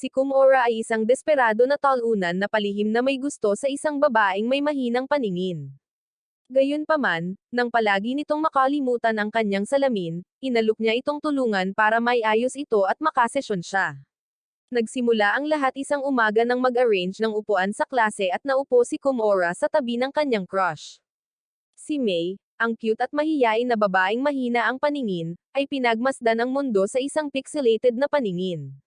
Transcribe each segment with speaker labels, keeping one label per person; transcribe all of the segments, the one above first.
Speaker 1: Si Kumora ay isang desperado na talunan na palihim na may gusto sa isang babaeng may mahinang paningin. Gayunpaman, nang palagi nitong makalimutan ang kanyang salamin, inalok niya itong tulungan para maiayos ito at makasesyon siya. Nagsimula ang lahat isang umaga nang mag-arrange ng upuan sa klase at naupo si Kumora sa tabi ng kanyang crush. Si May, ang cute at mahiyain na babaeng mahina ang paningin, ay pinagmasdan ang mundo sa isang pixelated na paningin.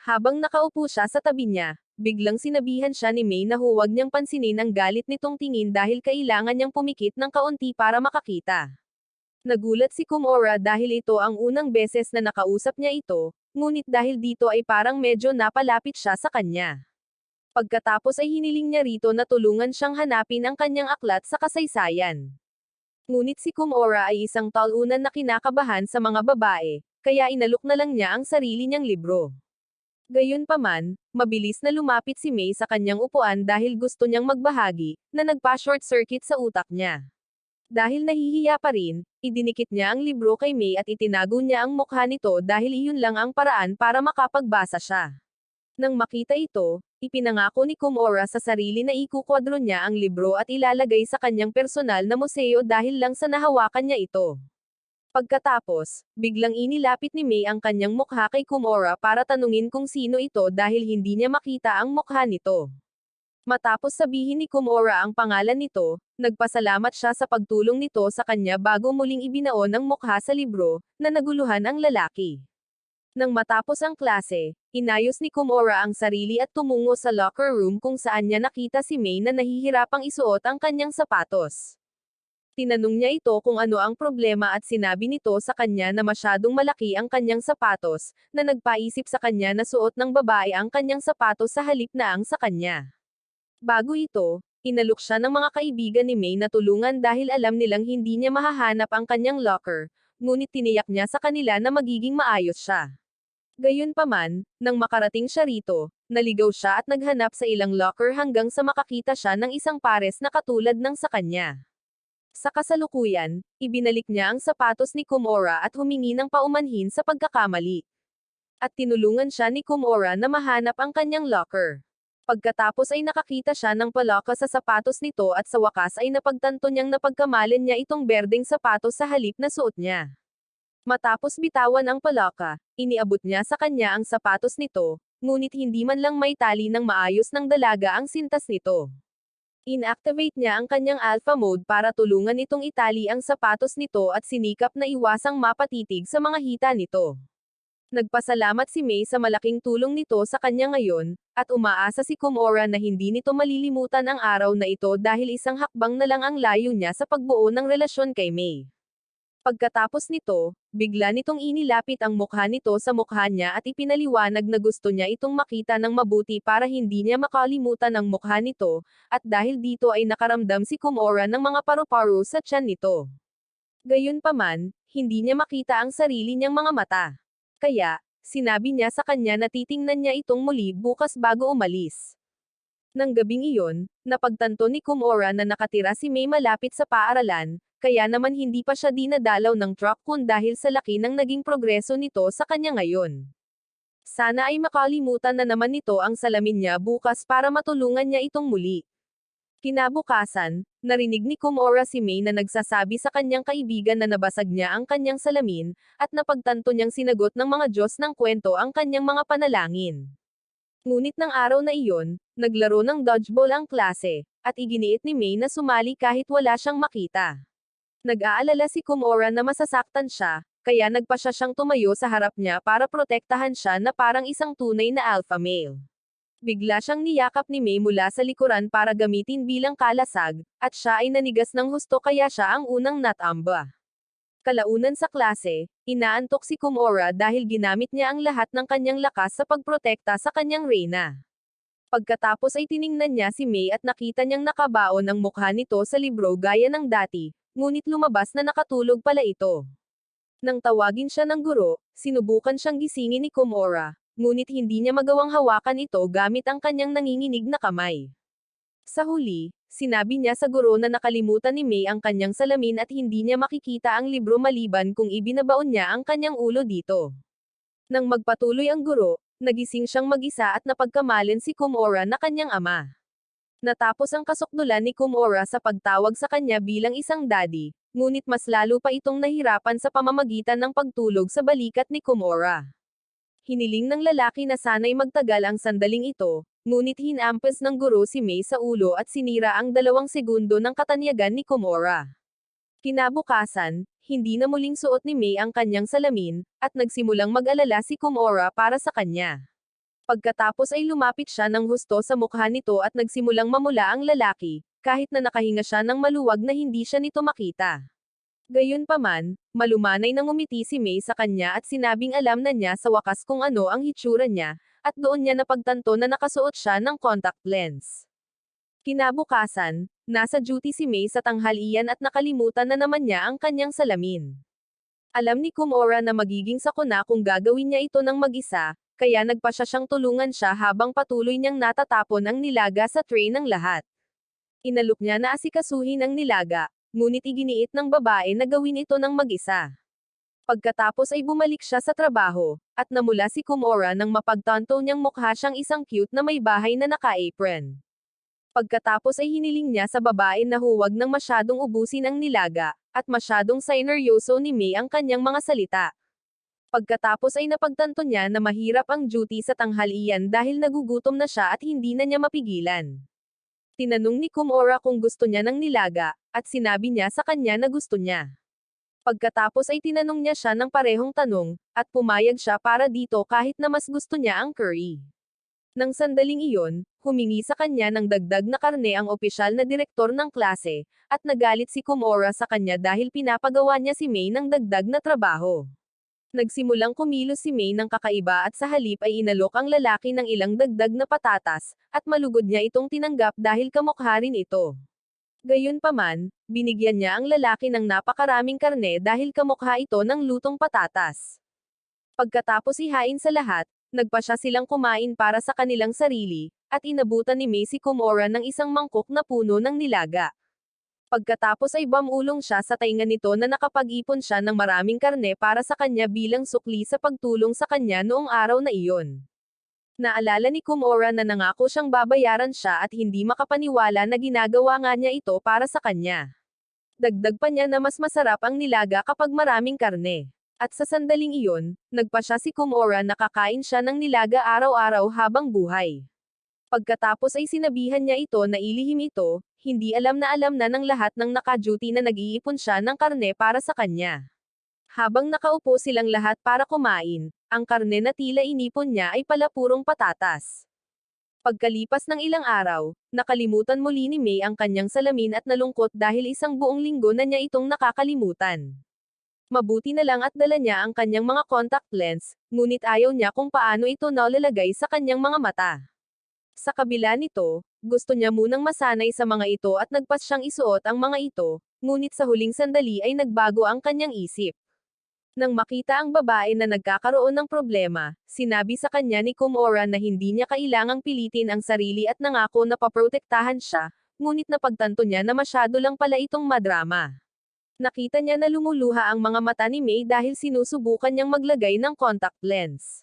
Speaker 1: Habang nakaupo siya sa tabi niya, biglang sinabihan siya ni May na huwag niyang pansinin ang galit nitong tingin dahil kailangan niyang pumikit ng kaunti para makakita. Nagulat si Kumora dahil ito ang unang beses na nakausap niya ito, ngunit dahil dito ay parang medyo napalapit siya sa kanya. Pagkatapos ay hiniling niya rito na tulungan siyang hanapin ang kanyang aklat sa kasaysayan. Ngunit si Kumora ay isang talunan na kinakabahan sa mga babae, kaya inalok na lang niya ang sarili niyang libro. Gayunpaman, mabilis na lumapit si May sa kanyang upuan dahil gusto niyang magbahagi, na nagpa-short circuit sa utak niya. Dahil nahihiya pa rin, idinikit niya ang libro kay May at itinago niya ang mukha nito dahil iyon lang ang paraan para makapagbasa siya. Nang makita ito, ipinangako ni Kumora sa sarili na ikukwadro niya ang libro at ilalagay sa kanyang personal na museo dahil lang sa nahawakan niya ito. Pagkatapos, biglang inilapit ni May ang kanyang mukha kay Kumora para tanungin kung sino ito dahil hindi niya makita ang mukha nito. Matapos sabihin ni Kumora ang pangalan nito, nagpasalamat siya sa pagtulong nito sa kanya bago muling ibinaon ang mukha sa libro, na naguluhan ang lalaki. Nang matapos ang klase, inayos ni Kumora ang sarili at tumungo sa locker room kung saan niya nakita si May na nahihirapang isuot ang kanyang sapatos. Tinanong niya ito kung ano ang problema at sinabi nito sa kanya na masyadong malaki ang kanyang sapatos, na nagpaisip sa kanya na suot ng babae ang kanyang sapatos sa halip na ang sa kanya. Bago ito, inalok siya ng mga kaibigan ni May na tulungan dahil alam nilang hindi niya mahahanap ang kanyang locker, ngunit tiniyak niya sa kanila na magiging maayos siya. Gayunpaman, nang makarating siya rito, naligaw siya at naghanap sa ilang locker hanggang sa makakita siya ng isang pares na katulad ng sa kanya. Sa kasalukuyan, ibinalik niya ang sapatos ni Kumora at humingi ng paumanhin sa pagkakamali. At tinulungan siya ni Kumora na mahanap ang kanyang locker. Pagkatapos ay nakakita siya ng palaka sa sapatos nito at sa wakas ay napagtanto niyang napagkamalan niya itong berdeng sapatos sa halip na suot niya. Matapos bitawan ang palaka, iniabot niya sa kanya ang sapatos nito, ngunit hindi man lang may tali ng maayos ng dalaga ang sintas nito. Inactivate niya ang kanyang alpha mode para tulungan itong itali ang sapatos nito at sinikap na iwasang mapatitig sa mga hita nito. Nagpasalamat si May sa malaking tulong nito sa kanya ngayon, at umaasa si Kumora na hindi nito malilimutan ang araw na ito dahil isang hakbang na lang ang layo niya sa pagbuo ng relasyon kay May. Pagkatapos nito, bigla nitong inilapit ang mukha nito sa mukha niya at ipinaliwanag na gusto niya itong makita ng mabuti para hindi niya makalimutan ang mukha nito, at dahil dito ay nakaramdam si Kumora ng mga paru-paro sa tiyan nito. Gayunpaman, hindi niya makita ang sarili niyang mga mata. Kaya, sinabi niya sa kanya na titingnan niya itong muli bukas bago umalis. Nang gabing iyon, napagtanto ni Kumora na nakatira si May malapit sa paaralan, kaya naman hindi pa siya dinadalaw ng truck kun dahil sa laki ng naging progreso nito sa kanya ngayon. Sana ay makalimutan na naman nito ang salamin niya bukas para matulungan niya itong muli. Kinabukasan, narinig ni Kumora si May na nagsasabi sa kanyang kaibigan na nabasag niya ang kanyang salamin, at napagtanto niyang sinagot ng mga Diyos ng kwento ang kanyang mga panalangin. Ngunit ng araw na iyon, naglaro ng dodgeball ang klase, at iginiit ni May na sumali kahit wala siyang makita. Nag-aalala si Kumora na masasaktan siya, kaya nagpasya siyang tumayo sa harap niya para protektahan siya na parang isang tunay na alpha male. Bigla siyang niyakap ni May mula sa likuran para gamitin bilang kalasag, at siya ay nanigas ng husto kaya siya ang unang natamba. Kalaunan sa klase, inaantok si Kumora dahil ginamit niya ang lahat ng kanyang lakas sa pagprotekta sa kanyang reyna. Pagkatapos ay tiningnan niya si May at nakita niyang nakabaon ang mukha nito sa libro gaya ng dati, ngunit lumabas na nakatulog pala ito. Nang tawagin siya ng guro, sinubukan siyang gisingin ni Kumora, ngunit hindi niya magawang hawakan ito gamit ang kanyang nanginginig na kamay. Sa huli, sinabi niya sa guro na nakalimutan ni May ang kanyang salamin at hindi niya makikita ang libro maliban kung ibinabaon niya ang kanyang ulo dito. Nang magpatuloy ang guro, Nagising siyang mag-isa at napagkamalin si Kumora na kanyang ama. Natapos ang kasukdulan ni Kumora sa pagtawag sa kanya bilang isang daddy, ngunit mas lalo pa itong nahirapan sa pamamagitan ng pagtulog sa balikat ni Kumora. Hiniling ng lalaki na sana'y magtagal ang sandaling ito, ngunit hinampas ng guro si May sa ulo at sinira ang 2 segundo ng katanyagan ni Kumora. Kinabukasan, hindi na muling suot ni May ang kanyang salamin, at nagsimulang mag-alala si Kumora para sa kanya. Pagkatapos ay lumapit siya ng husto sa mukha nito at nagsimulang mamula ang lalaki, kahit na nakahinga siya ng maluwag na hindi siya nito makita. Gayunpaman, malumanay nang umiti si May sa kanya at sinabing alam na niya sa wakas kung ano ang hitsura niya, at doon niya napagtanto na nakasuot siya ng contact lens. Kinabukasan, nasa duty si May sa tanghalian at nakalimutan na naman niya ang kanyang salamin. Alam ni Kumora na magiging sakuna kung gagawin niya ito ng mag-isa, kaya nagpasya siyang tulungan siya habang patuloy niyang natatapon ang nilaga sa tray ng lahat. Inalok niya na asikasuhin ang nilaga, ngunit iginiit ng babae na gawin ito ng mag-isa. Pagkatapos ay bumalik siya sa trabaho, at namula si Kumora nang mapagtanto niyang mukha siyang isang cute na may bahay na naka-apron. Pagkatapos ay hiniling niya sa babae na huwag nang masyadong ubusin ang nilaga, at masyadong sineryoso ni May ang kanyang mga salita. Pagkatapos ay napagtanto niya na mahirap ang duty sa tanghalian dahil nagugutom na siya at hindi na niya mapigilan. Tinanong ni Kumora kung gusto niya ng nilaga, at sinabi niya sa kanya na gusto niya. Pagkatapos ay tinanong niya siya ng parehong tanong, at pumayag siya para dito kahit na mas gusto niya ang curry. Nang sandaling iyon, humingi sa kanya ng dagdag na karne ang opisyal na direktor ng klase, at nagalit si Kumora sa kanya dahil pinapagawa niya si May ng dagdag na trabaho. Nagsimulang kumilos si May ng kakaiba at sa halip ay inalok ang lalaki ng ilang dagdag na patatas, at malugod niya itong tinanggap dahil kamukha rin ito. Gayunpaman, binigyan niya ang lalaki ng napakaraming karne dahil kamukha ito ng lutong patatas. Pagkatapos ihain sa lahat, nagpasya silang kumain para sa kanilang sarili, at inabutan ni May si Kumora ng isang mangkok na puno ng nilaga. Pagkatapos ay bamulong siya sa tainga nito na nakapag-ipon siya ng maraming karne para sa kanya bilang sukli sa pagtulong sa kanya noong araw na iyon. Naalala ni Kumora na nangako siyang babayaran siya at hindi makapaniwala na ginagawa nga niya ito para sa kanya. Dagdag pa niya na mas masarap ang nilaga kapag maraming karne. At sa sandaling iyon, nagpasya si Kumora na kakain siya ng nilaga araw-araw habang buhay. Pagkatapos ay sinabihan niya ito na ilihim ito, hindi alam na ng lahat ng naka-duty na nag-iipon siya ng karne para sa kanya. Habang nakaupo silang lahat para kumain, ang karne na tila inipon niya ay pala purong patatas. Pagkalipas ng ilang araw, nakalimutan muli ni May ang kanyang salamin at nalungkot dahil isang buong linggo na niya itong nakakalimutan. Mabuti na lang at dala niya ang kanyang mga contact lens, ngunit ayaw niya kung paano ito nalalagay sa kanyang mga mata. Sa kabila nito, gusto niya munang masanay sa mga ito at nagpas siyang isuot ang mga ito, ngunit sa huling sandali ay nagbago ang kanyang isip. Nang makita ang babae na nagkakaroon ng problema, sinabi sa kanya ni Kumora na hindi niya kailangang pilitin ang sarili at nangako na paprotektahan siya, ngunit napagtanto niya na masyado lang pala itong madrama. Nakita niya na lumuluha ang mga mata ni May dahil sinusubukan niyang maglagay ng contact lens.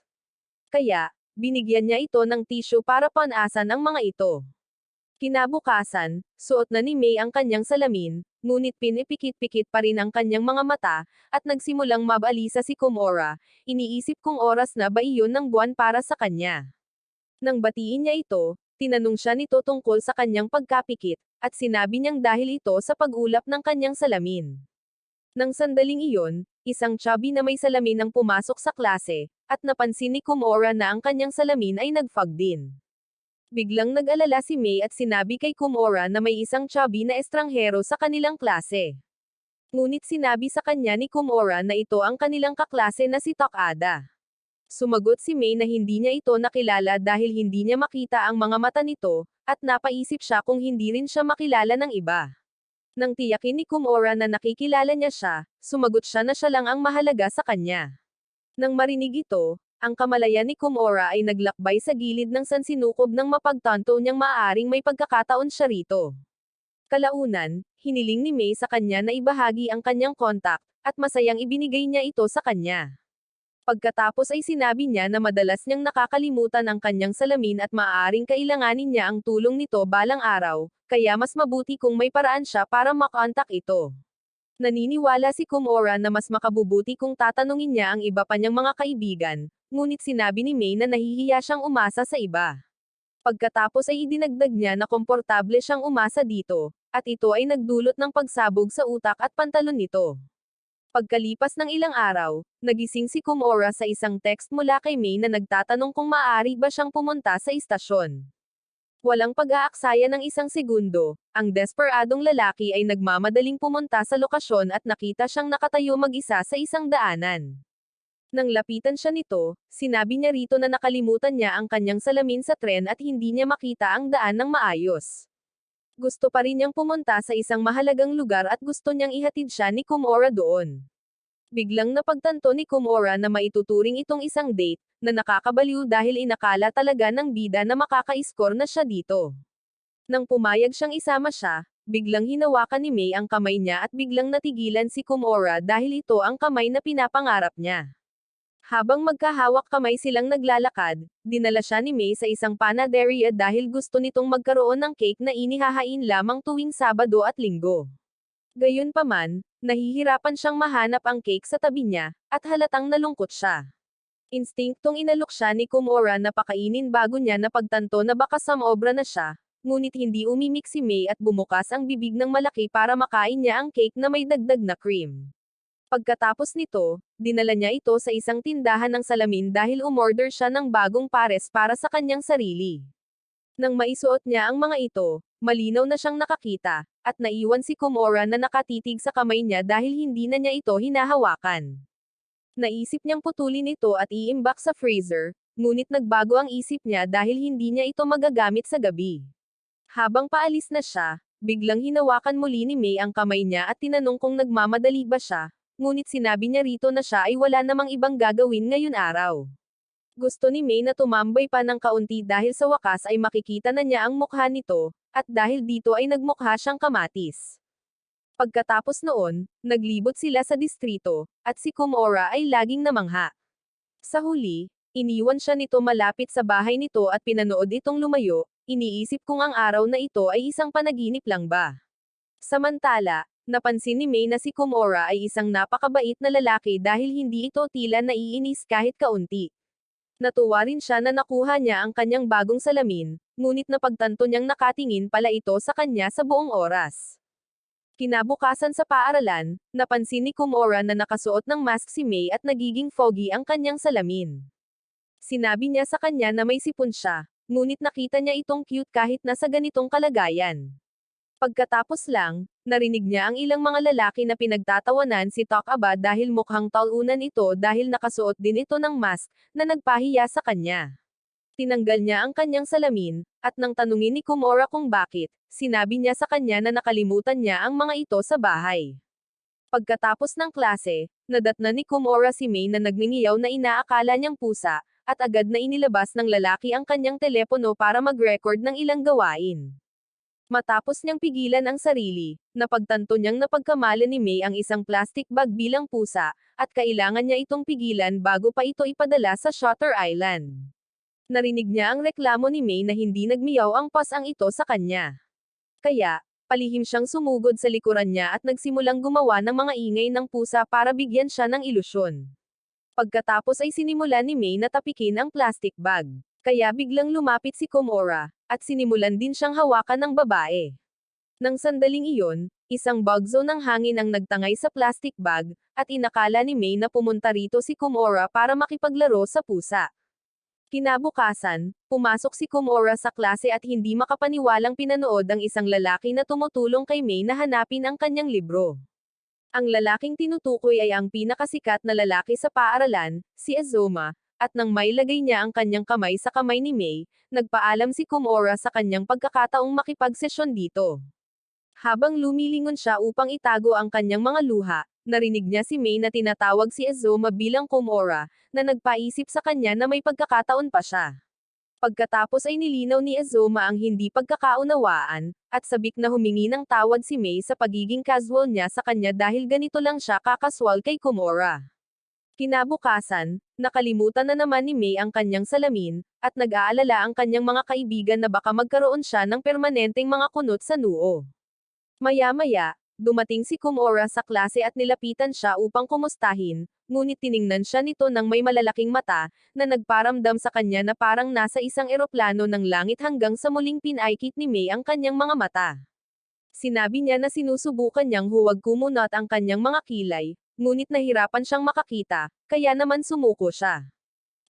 Speaker 1: Kaya, binigyan niya ito ng tissue para panasan ang mga ito. Kinabukasan, suot na ni May ang kanyang salamin, ngunit pinipikit-pikit pa rin ang kanyang mga mata, at nagsimulang mabalisa si Kumora, iniisip kung oras na ba iyon ng buwan para sa kanya. Nang batiin niya ito, tinanong siya nito tungkol sa kanyang pagkapikit, at sinabi niyang dahil ito sa pag-ulap ng kanyang salamin. Nang sandaling iyon, isang chubby na may salamin ang pumasok sa klase, at napansin ni Kumora na ang kanyang salamin ay nag-fog din. Biglang nag-alala si May at sinabi kay Kumora na may isang chubby na estranghero sa kanilang klase. Ngunit sinabi sa kanya ni Kumora na ito ang kanilang kaklase na si Takada. Sumagot si May na hindi niya ito nakilala dahil hindi niya makita ang mga mata nito, at napaisip siya kung hindi rin siya makilala ng iba. Nang tiyakin ni Kumora na nakikilala niya siya, sumagot siya na siya lang ang mahalaga sa kanya. Nang marinig ito, ang kamalayan ni Kumora ay naglakbay sa gilid ng sansinukob nang mapagtanto niyang maaaring may pagkakataon siya rito. Kalaunan, hiniling ni May sa kanya na ibahagi ang kanyang kontak, at masayang ibinigay niya ito sa kanya. Pagkatapos ay sinabi niya na madalas niyang nakakalimutan ang kanyang salamin at maaaring kailanganin niya ang tulong nito balang araw, kaya mas mabuti kung may paraan siya para makontak ito. Naniniwala si Komura na mas makabubuti kung tatanungin niya ang iba pa niyang mga kaibigan, ngunit sinabi ni May na nahihiya siyang umasa sa iba. Pagkatapos ay idinagdag niya na komportable siyang umasa dito, at ito ay nagdulot ng pagsabog sa utak at pantalon nito. Pagkalipas ng ilang araw, nagising si Komura sa isang text mula kay May na nagtatanong kung maaari ba siyang pumunta sa istasyon. Walang pag-aaksaya ng isang segundo, ang desperadong lalaki ay nagmamadaling pumunta sa lokasyon at nakita siyang nakatayo mag-isa sa isang daanan. Nang lapitan siya nito, sinabi niya rito na nakalimutan niya ang kanyang salamin sa tren at hindi niya makita ang daan ng maayos. Gusto pa rin niyang pumunta sa isang mahalagang lugar at gusto niyang ihatid siya ni Komura doon. Biglang napagtanto ni Komura na maituturing itong isang date, na nakakabaliw dahil inakala talaga ng bida na makaka-score na siya dito. Nang pumayag siyang isama siya, biglang hinawakan ni May ang kamay niya at biglang natigilan si Komura dahil ito ang kamay na pinapangarap niya. Habang magkahawak kamay silang naglalakad, dinala siya ni May sa isang panaderia dahil gusto nitong magkaroon ng cake na inihahain lamang tuwing Sabado at Linggo. Gayunpaman, nahihirapan siyang mahanap ang cake sa tabi niya, at halatang nalungkot siya. Instinktong inalok siya ni Komura na pakainin bago niya napagtanto na baka samobra na siya, ngunit hindi umimik si May at bumukas ang bibig ng malaki para makain niya ang cake na may dagdag na cream. Pagkatapos nito, dinala niya ito sa isang tindahan ng salamin dahil umorder siya ng bagong pares para sa kanyang sarili. Nang maisuot niya ang mga ito, malinaw na siyang nakakita, at naiwan si Komura na nakatitig sa kamay niya dahil hindi na niya ito hinahawakan. Naisip niyang putulin ito at iimbak sa freezer, ngunit nagbago ang isip niya dahil hindi niya ito magagamit sa gabi. Habang paalis na siya, biglang hinawakan muli ni May ang kamay niya at tinanong kung nagmamadali ba siya, ngunit sinabi niya rito na siya ay wala namang ibang gagawin ngayon araw. Gusto ni May na tumambay pa ng kaunti dahil sa wakas ay makikita na niya ang mukha nito, at dahil dito ay nagmukha siyang kamatis. Pagkatapos noon, naglibot sila sa distrito, at si Komura ay laging namangha. Sa huli, iniwan siya nito malapit sa bahay nito at pinanood itong lumayo, iniisip kung ang araw na ito ay isang panaginip lang ba. Samantala, napansin ni May na si Komura ay isang napakabait na lalaki dahil hindi ito tila naiinis kahit kaunti. Natuwa rin siya na nakuha niya ang kanyang bagong salamin, ngunit napagtanto niyang nakatingin pala ito sa kanya sa buong oras. Kinabukasan sa paaralan, napansin ni Komura na nakasuot ng mask si May at nagiging foggy ang kanyang salamin. Sinabi niya sa kanya na may sipon siya, ngunit nakita niya itong cute kahit nasa ganitong kalagayan. Pagkatapos lang, narinig niya ang ilang mga lalaki na pinagtatawanan si Takaba dahil mukhang talunan ito dahil nakasuot din ito ng mask, na nagpahiya sa kanya. Tinanggal niya ang kanyang salamin, at nang tanungin ni Komura kung bakit, sinabi niya sa kanya na nakalimutan niya ang mga ito sa bahay. Pagkatapos ng klase, nadatnan ni Komura si May na nagningiyaw na inaakala niyang pusa, at agad na inilabas ng lalaki ang kanyang telepono para mag-record ng ilang gawain. Matapos niyang pigilan ang sarili, napagtanto niyang napagkamala ni May ang isang plastic bag bilang pusa, at kailangan niya itong pigilan bago pa ito ipadala sa Shutter Island. Narinig niya ang reklamo ni May na hindi nagmiyaw ang pasang ito sa kanya. Kaya, palihim siyang sumugod sa likuran niya at nagsimulang gumawa ng mga ingay ng pusa para bigyan siya ng ilusyon. Pagkatapos ay sinimula ni May na tapikin ang plastic bag. Kaya biglang lumapit si Komura, at sinimulan din siyang hawakan ng babae. Nang sandaling iyon, isang bugzo ng hangin ang nagtangay sa plastic bag, at inakala ni May na pumunta rito si Komura para makipaglaro sa pusa. Kinabukasan, pumasok si Komura sa klase at hindi makapaniwalang pinanood ang isang lalaki na tumutulong kay May na hanapin ang kanyang libro. Ang lalaking tinutukoy ay ang pinakasikat na lalaki sa paaralan, si Azuma, at nang mailagay niya ang kanyang kamay sa kamay ni May, nagpaalam si Komura sa kanyang pagkakataong makipagsesyon dito. Habang lumilingon siya upang itago ang kanyang mga luha, narinig niya si May na tinatawag si Azuma bilang Komura, na nagpaisip sa kanya na may pagkakataon pa siya. Pagkatapos ay nilinaw ni Azuma ang hindi pagkakaunawaan, at sabik na humingi ng tawad si May sa pagiging casual niya sa kanya dahil ganito lang siya kakaswal kay Komura. Kinabukasan, nakalimutan na naman ni May ang kanyang salamin, at nag-aalala ang kanyang mga kaibigan na baka magkaroon siya ng permanenteng mga kunot sa noo. Maya-maya, dumating si Kumora sa klase at nilapitan siya upang kumustahin, ngunit tiningnan siya nito ng may malalaking mata, na nagparamdam sa kanya na parang nasa isang eroplano ng langit hanggang sa muling pinaikit ni May ang kanyang mga mata. Sinabi niya na sinusubukan niyang huwag kumunot ang kanyang mga kilay, ngunit nahirapan siyang makakita, kaya naman sumuko siya.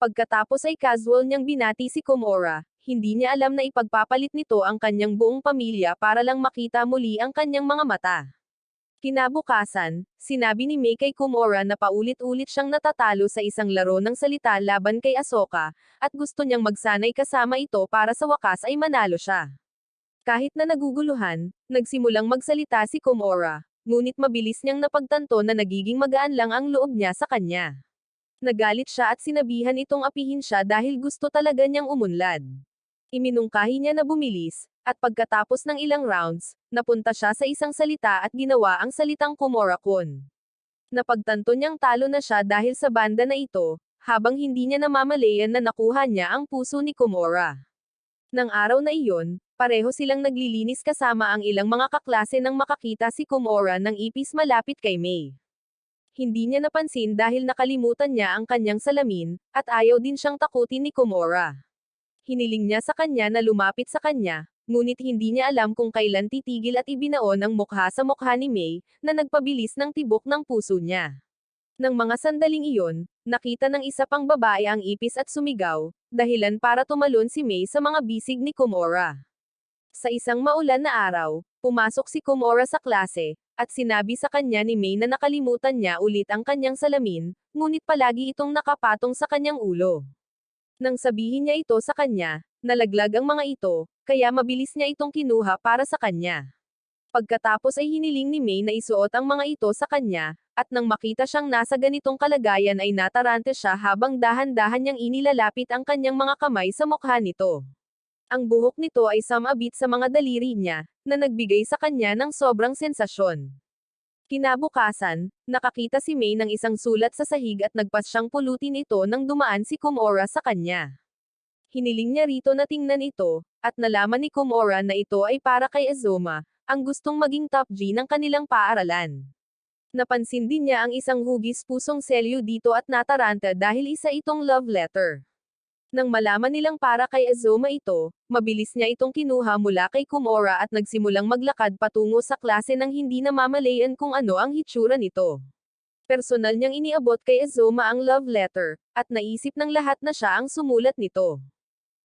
Speaker 1: Pagkatapos ay casual niyang binati si Kumora, hindi niya alam na ipagpapalit nito ang kanyang buong pamilya para lang makita muli ang kanyang mga mata. Kinabukasan, sinabi ni May kay Kumora na paulit-ulit siyang natatalo sa isang laro ng salita laban kay Ahsoka, at gusto niyang magsanay kasama ito para sa wakas ay manalo siya. Kahit na naguguluhan, nagsimulang magsalita si Kumora, ngunit mabilis niyang napagtanto na nagiging magaan lang ang loob niya sa kanya. Nagalit siya at sinabihan itong apihin siya dahil gusto talaga niyang umunlad. Iminungkahi niya na bumilis, at pagkatapos ng ilang rounds, napunta siya sa isang salita at ginawa ang salitang Kumora-kun. Napagtanto niyang talo na siya dahil sa banda na ito, habang hindi niya namamalayan na nakuha niya ang puso ni Kumora. Nang araw na iyon, pareho silang naglilinis kasama ang ilang mga kaklase nang makakita si Kumora ng ipis malapit kay May. Hindi niya napansin dahil nakalimutan niya ang kanyang salamin, at ayaw din siyang takutin ni Kumora. Hiniling niya sa kanya na lumapit sa kanya, ngunit hindi niya alam kung kailan titigil at ibinaon ang mukha sa mukha ni May, na nagpabilis ng tibok ng puso niya. Nang mga sandaling iyon, nakita ng isa pang babae ang ipis at sumigaw, dahilan para tumalon si May sa mga bisig ni Kumora. Sa isang maulan na araw, pumasok si Kumora sa klase, at sinabi sa kanya ni May na nakalimutan niya ulit ang kanyang salamin, ngunit palagi itong nakapatong sa kanyang ulo. Nang sabihin niya ito sa kanya, nalaglag ang mga ito, kaya mabilis niya itong kinuha para sa kanya. Pagkatapos ay hiniling ni May na isuot ang mga ito sa kanya, at nang makita siyang nasa ganitong kalagayan ay natarante siya habang dahan-dahan niyang inilalapit ang kanyang mga kamay sa mukha nito. Ang buhok nito ay sumabit sa mga daliri niya, na nagbigay sa kanya ng sobrang sensasyon. Kinabukasan, nakakita si May ng isang sulat sa sahig at nagpas siyang pulutin ito nang dumaan si Kumora sa kanya. Hiniling niya rito na tingnan ito, at nalaman ni Kumora na ito ay para kay Azuma, ang gustong maging top G ng kanilang paaralan. Napansin din niya ang isang hugis pusong selyo dito at nataranta dahil isa itong love letter. Nang malaman nilang para kay Azuma ito, mabilis niya itong kinuha mula kay Kumora at nagsimulang maglakad patungo sa klase nang hindi namamalayan kung ano ang hitsura nito. Personal niyang iniabot kay Azuma ang love letter, at naisip ng lahat na siya ang sumulat nito.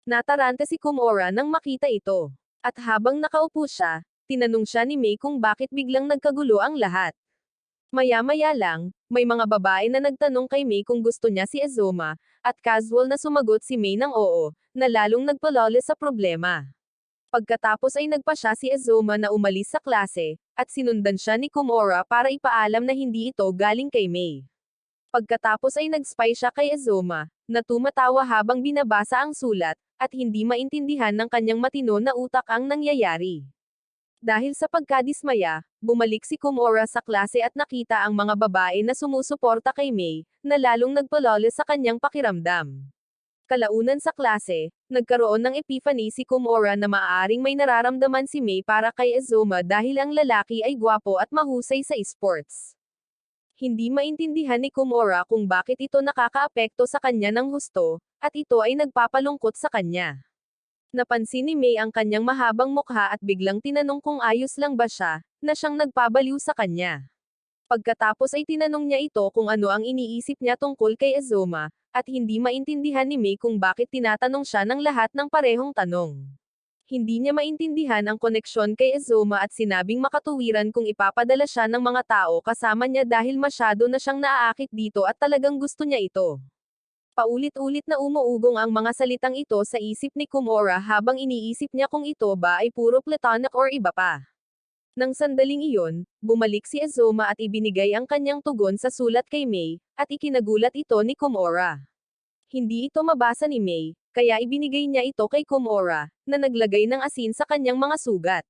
Speaker 1: Nataranta si Kumora nang makita ito. At habang nakaupo siya, tinanong siya ni May kung bakit biglang nagkagulo ang lahat. Maya-maya lang, may mga babae na nagtanong kay May kung gusto niya si Azuma, at casual na sumagot si May ng oo, na lalong nagpalole sa problema. Pagkatapos ay nagpa siya si Azuma na umalis sa klase, at sinundan siya ni Kumora para ipaalam na hindi ito galing kay May. Pagkatapos ay nag-spy siya kay Azuma, na tumatawa habang binabasa ang sulat, at hindi maintindihan ng kanyang matino na utak ang nangyayari. Dahil sa pagkadismaya, bumalik si Kumora sa klase at nakita ang mga babae na sumusuporta kay May, na lalong nagpalole sa kanyang pakiramdam. Kalaunan sa klase, nagkaroon ng epiphany si Kumora na maaaring may nararamdaman si May para kay Azuma dahil ang lalaki ay gwapo at mahusay sa esports. Hindi maintindihan ni Kumora kung bakit ito nakakaapekto sa kanya ng husto, at ito ay nagpapalungkot sa kanya. Napansin ni May ang kanyang mahabang mukha at biglang tinanong kung ayos lang ba siya, na siyang nagpabaliw sa kanya. Pagkatapos ay tinanong niya ito kung ano ang iniisip niya tungkol kay Azuma, at hindi maintindihan ni May kung bakit tinatanong siya ng lahat ng parehong tanong. Hindi niya maintindihan ang koneksyon kay Azuma at sinabing makatuwiran kung ipapadala siya ng mga tao kasama niya dahil masyado na siyang naaakit dito at talagang gusto niya ito. Paulit-ulit na umuugong ang mga salitang ito sa isip ni Kumora habang iniisip niya kung ito ba ay puro platonic or iba pa. Nang sandaling iyon, bumalik si Azuma at ibinigay ang kanyang tugon sa sulat kay May, at ikinagulat ito ni Kumora. Hindi ito mabasa ni May, kaya ibinigay niya ito kay Kumora, na naglagay ng asin sa kanyang mga sugat.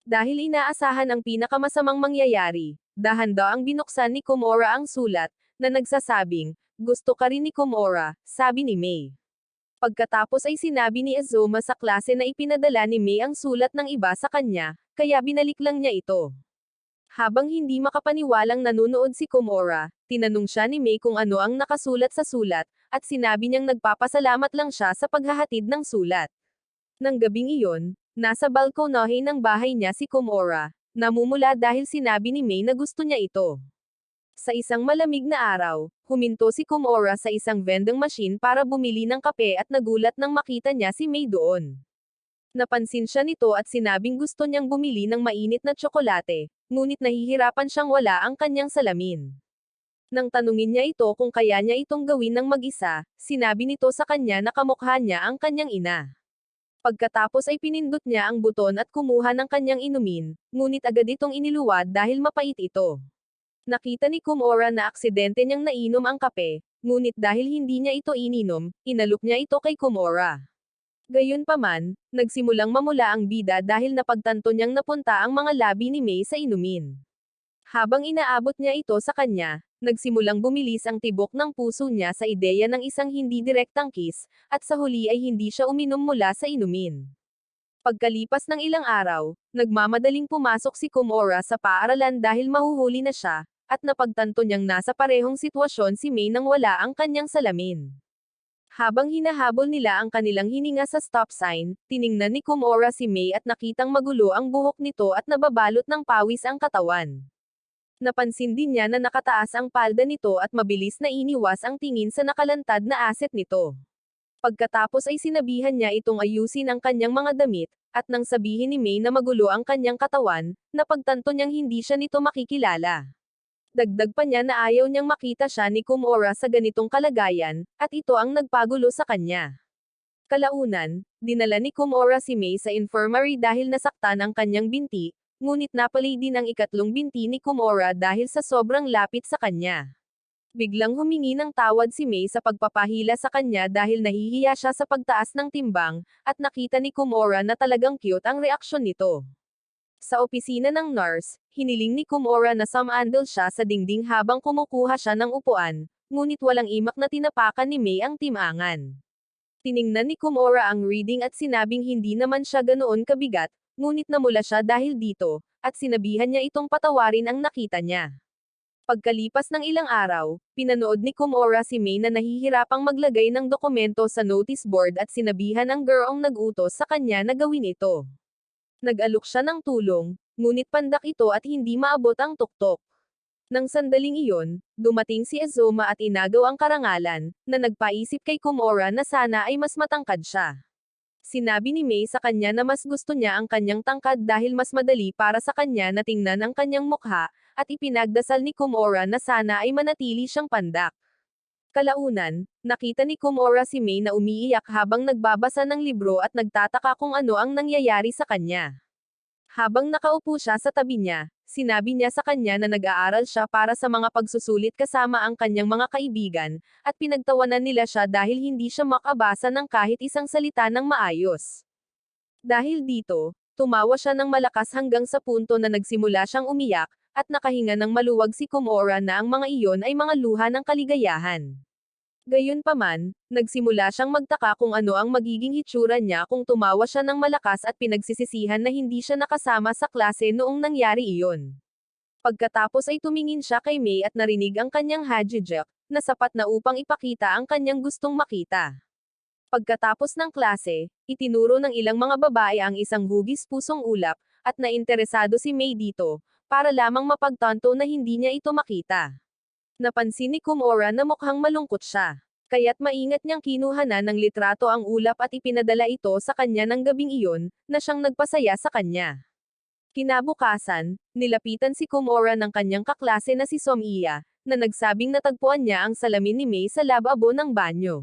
Speaker 1: Dahil inaasahan ang pinakamasamang mangyayari, dahan-daang binuksan ni Kumora ang sulat, na nagsasabing, gusto ka rin ni Komura, sabi ni May. Pagkatapos ay sinabi ni Azuma sa klase na ipinadala ni May ang sulat ng iba sa kanya, kaya binalik lang niya ito. Habang hindi makapaniwalang nanunood si Komura, tinanong siya ni May kung ano ang nakasulat sa sulat, at sinabi niyang nagpapasalamat lang siya sa paghahatid ng sulat. Nang gabing iyon, nasa balkonahe ng bahay niya si Komura, namumula dahil sinabi ni May na gusto niya ito. Sa isang malamig na araw, huminto si Komura sa isang vending machine para bumili ng kape at nagulat nang makita niya si May doon. Napansin siya nito at sinabing gusto niyang bumili ng mainit na tsokolate, ngunit nahihirapan siyang wala ang kanyang salamin. Nang tanungin niya ito kung kaya niya itong gawin ng mag-isa, sinabi nito sa kanya na kamukha niya ang kanyang ina. Pagkatapos ay pinindot niya ang buton at kumuha ng kanyang inumin, ngunit agad itong iniluwad dahil mapait ito. Nakita ni Komura na aksidente niyang nainom ang kape, ngunit dahil hindi niya ito ininom, inalok niya ito kay Komura. Gayunpaman, nagsimulang mamula ang bida dahil napagtanto niyang napunta ang mga labi ni May sa inumin. Habang inaabot niya ito sa kanya, nagsimulang bumilis ang tibok ng puso niya sa ideya ng isang hindi direktang kiss, at sa huli ay hindi siya uminom mula sa inumin. Pagkalipas ng ilang araw, nagmamadaling pumasok si Komura sa paaralan dahil mahuhuli na siya, at napagtanto niyang nasa parehong sitwasyon si May nang wala ang kanyang salamin. Habang hinahabol nila ang kanilang hininga sa stop sign, tiningnan ni Komura si May at nakitang magulo ang buhok nito at nababalot ng pawis ang katawan. Napansin din niya na nakataas ang palda nito at mabilis na iniwas ang tingin sa nakalantad na asset nito. Pagkatapos ay sinabihan niya itong ayusin ang kanyang mga damit, at nang sabihin ni May na magulo ang kanyang katawan, napagtanto niyang hindi siya nito makikilala. Dagdag pa niya na ayaw niyang makita siya ni Komura sa ganitong kalagayan, at ito ang nagpagulo sa kanya. Kalaunan, dinala ni Komura si May sa infirmary dahil nasaktan ang kanyang binti, ngunit napalay din ang ikatlong binti ni Komura dahil sa sobrang lapit sa kanya. Biglang humingi ng tawad si May sa pagpapahila sa kanya dahil nahihiya siya sa pagtaas ng timbang, at nakita ni Komura na talagang cute ang reaksyon nito. Sa opisina ng nurse, hiniling ni Komura na sumandal siya sa dingding habang kumukuha siya ng upuan, ngunit walang imak na tinapakan ni May ang timangan. Tiningnan ni Komura ang reading at sinabing hindi naman siya ganoon kabigat, ngunit namula siya dahil dito, at sinabihan niya itong patawarin ang nakita niya. Pagkalipas ng ilang araw, pinanood ni Komura si May na nahihirapang maglagay ng dokumento sa notice board at sinabihan ang girong nag-utos sa kanya na gawin ito. Nag-alok siya ng tulong, ngunit pandak ito at hindi maabot ang tuktok. Nang sandaling iyon, dumating si Azuma at inagaw ang karangalan, na nagpaisip kay Komura na sana ay mas matangkad siya. Sinabi ni May sa kanya na mas gusto niya ang kanyang tangkad dahil mas madali para sa kanya na tingnan ang kanyang mukha, at ipinagdasal ni Komura na sana ay manatili siyang pandak. Kalaunan, nakita ni Komura si May na umiiyak habang nagbabasa ng libro at nagtataka kung ano ang nangyayari sa kanya. Habang nakaupo siya sa tabi niya, sinabi niya sa kanya na nag-aaral siya para sa mga pagsusulit kasama ang kanyang mga kaibigan, at pinagtawanan nila siya dahil hindi siya makabasa ng kahit isang salita ng maayos. Dahil dito, tumawa siya ng malakas hanggang sa punto na nagsimula siyang umiyak, at nakahinga ng maluwag si Komura na ang mga iyon ay mga luha ng kaligayahan. Gayunpaman, nagsimula siyang magtaka kung ano ang magiging hitsura niya kung tumawa siya ng malakas at pinagsisisihan na hindi siya nakasama sa klase noong nangyari iyon. Pagkatapos ay tumingin siya kay May at narinig ang kanyang hajijek, na sapat na upang ipakita ang kanyang gustong makita. Pagkatapos ng klase, itinuro ng ilang mga babae ang isang hugis pusong ulap, at nainteresado si May dito, para lamang mapagtanto na hindi niya ito makita. Napansin ni Komura na mukhang malungkot siya. Kaya't maingat niyang kinuhanan ng litrato ang ulap at ipinadala ito sa kanya ng gabing iyon, na siyang nagpasaya sa kanya. Kinabukasan, nilapitan si Komura ng kanyang kaklase na si Somiya, na nagsabing natagpuan niya ang salamin ni May sa lababo ng banyo.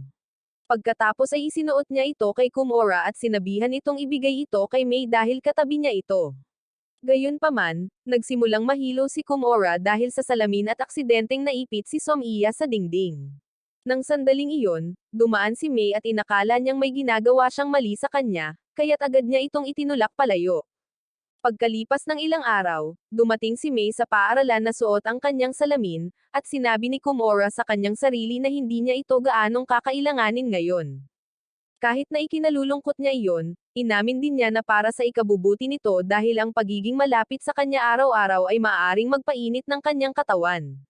Speaker 1: Pagkatapos ay isinuot niya ito kay Komura at sinabihan itong ibigay ito kay May dahil katabi niya ito. Gayunpaman, nagsimulang mahilo si Komura dahil sa salamin at aksidenteng naipit si Somiya sa dingding. Nang sandaling iyon, dumaan si May at inakala niyang may ginagawa siyang mali sa kanya, kaya't agad niya itong itinulak palayo. Pagkalipas ng ilang araw, dumating si May sa paaralan na suot ang kanyang salamin, at sinabi ni Komura sa kanyang sarili na hindi niya ito gaanong kakailanganin ngayon. Kahit na ikinalulungkot niya iyon, inamin din niya na para sa ikabubuti nito dahil ang pagiging malapit sa kanya araw-araw ay maaaring magpainit ng kanyang katawan.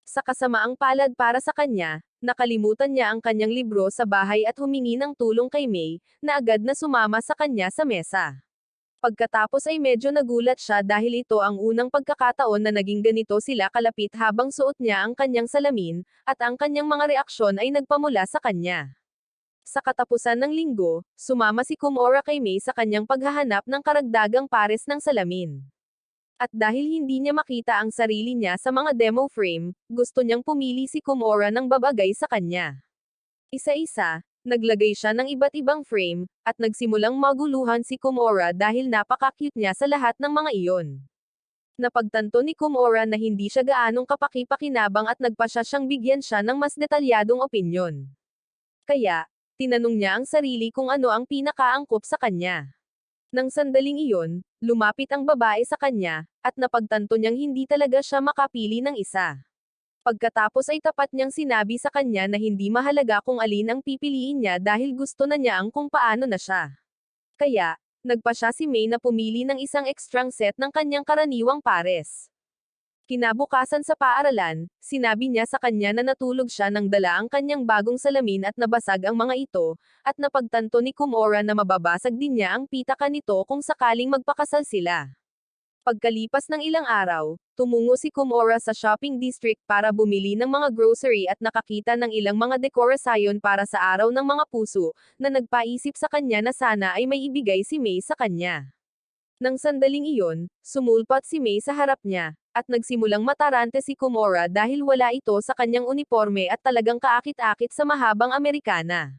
Speaker 1: Sa kasamaang palad para sa kanya, nakalimutan niya ang kanyang libro sa bahay at humingi ng tulong kay May, na agad na sumama sa kanya sa mesa. Pagkatapos ay medyo nagulat siya dahil ito ang unang pagkakataon na naging ganito sila kalapit habang suot niya ang kanyang salamin, at ang kanyang mga reaksyon ay nagpamula sa kanya. Sa katapusan ng linggo, sumama si Komura kay May sa kanyang paghahanap ng karagdagang pares ng salamin. At dahil hindi niya makita ang sarili niya sa mga demo frame, gusto niyang pumili si Komura ng babagay sa kanya. Isa-isa, naglagay siya ng iba't ibang frame, at nagsimulang maguluhan si Komura dahil napaka-cute niya sa lahat ng mga iyon. Napagtanto ni Komura na hindi siya gaanong kapaki-pakinabang at nagpasya siyang bigyan siya ng mas detalyadong opinyon. Kaya, tinanong niya ang sarili kung ano ang pinakaangkop sa kanya. Nang sandaling iyon, lumapit ang babae sa kanya, at napagtanto niyang hindi talaga siya makapili ng isa. Pagkatapos ay tapat niyang sinabi sa kanya na hindi mahalaga kung alin ang pipiliin niya dahil gusto na niya ang kung paano na siya. Kaya, nagpasya si May na pumili ng isang extrang set ng kanyang karaniwang pares. Kinabukasan sa paaralan, sinabi niya sa kanya na natulog siya nang dala ang kanyang bagong salamin at nabasag ang mga ito, at napagtanto ni Komura na mababasag din niya ang pitaka nito kung sakaling magpakasal sila. Pagkalipas ng ilang araw, tumungo si Komura sa shopping district para bumili ng mga grocery at nakakita ng ilang mga dekorasyon para sa araw ng mga puso, na nagpaisip sa kanya na sana ay may ibigay si May sa kanya. Nang sandaling iyon, sumulpat si May sa harap niya, at nagsimulang matarante si Komura dahil wala ito sa kanyang uniforme at talagang kaakit-akit sa mahabang Amerikana.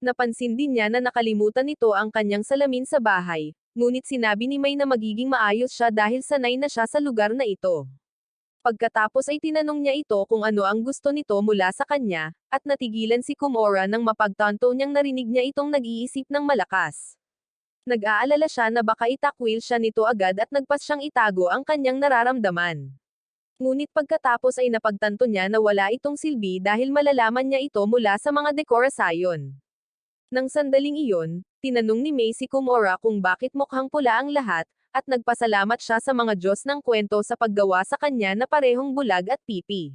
Speaker 1: Napansin din niya na nakalimutan nito ang kanyang salamin sa bahay, ngunit sinabi ni May na magiging maayos siya dahil sanay na siya sa lugar na ito. Pagkatapos ay tinanong niya ito kung ano ang gusto nito mula sa kanya, at natigilan si Komura nang mapagtanto niyang narinig niya itong nag-iisip ng malakas. Nag-aalala siya na baka itakwil siya nito agad at nagpas siyang itago ang kanyang nararamdaman. Ngunit pagkatapos ay napagtanto niya na wala itong silbi dahil malalaman niya ito mula sa mga dekorasyon. Nang sandaling iyon, tinanong ni May si Komura kung bakit mukhang pula ang lahat, at nagpasalamat siya sa mga Diyos ng kwento sa paggawa sa kanya na parehong bulag at pipi.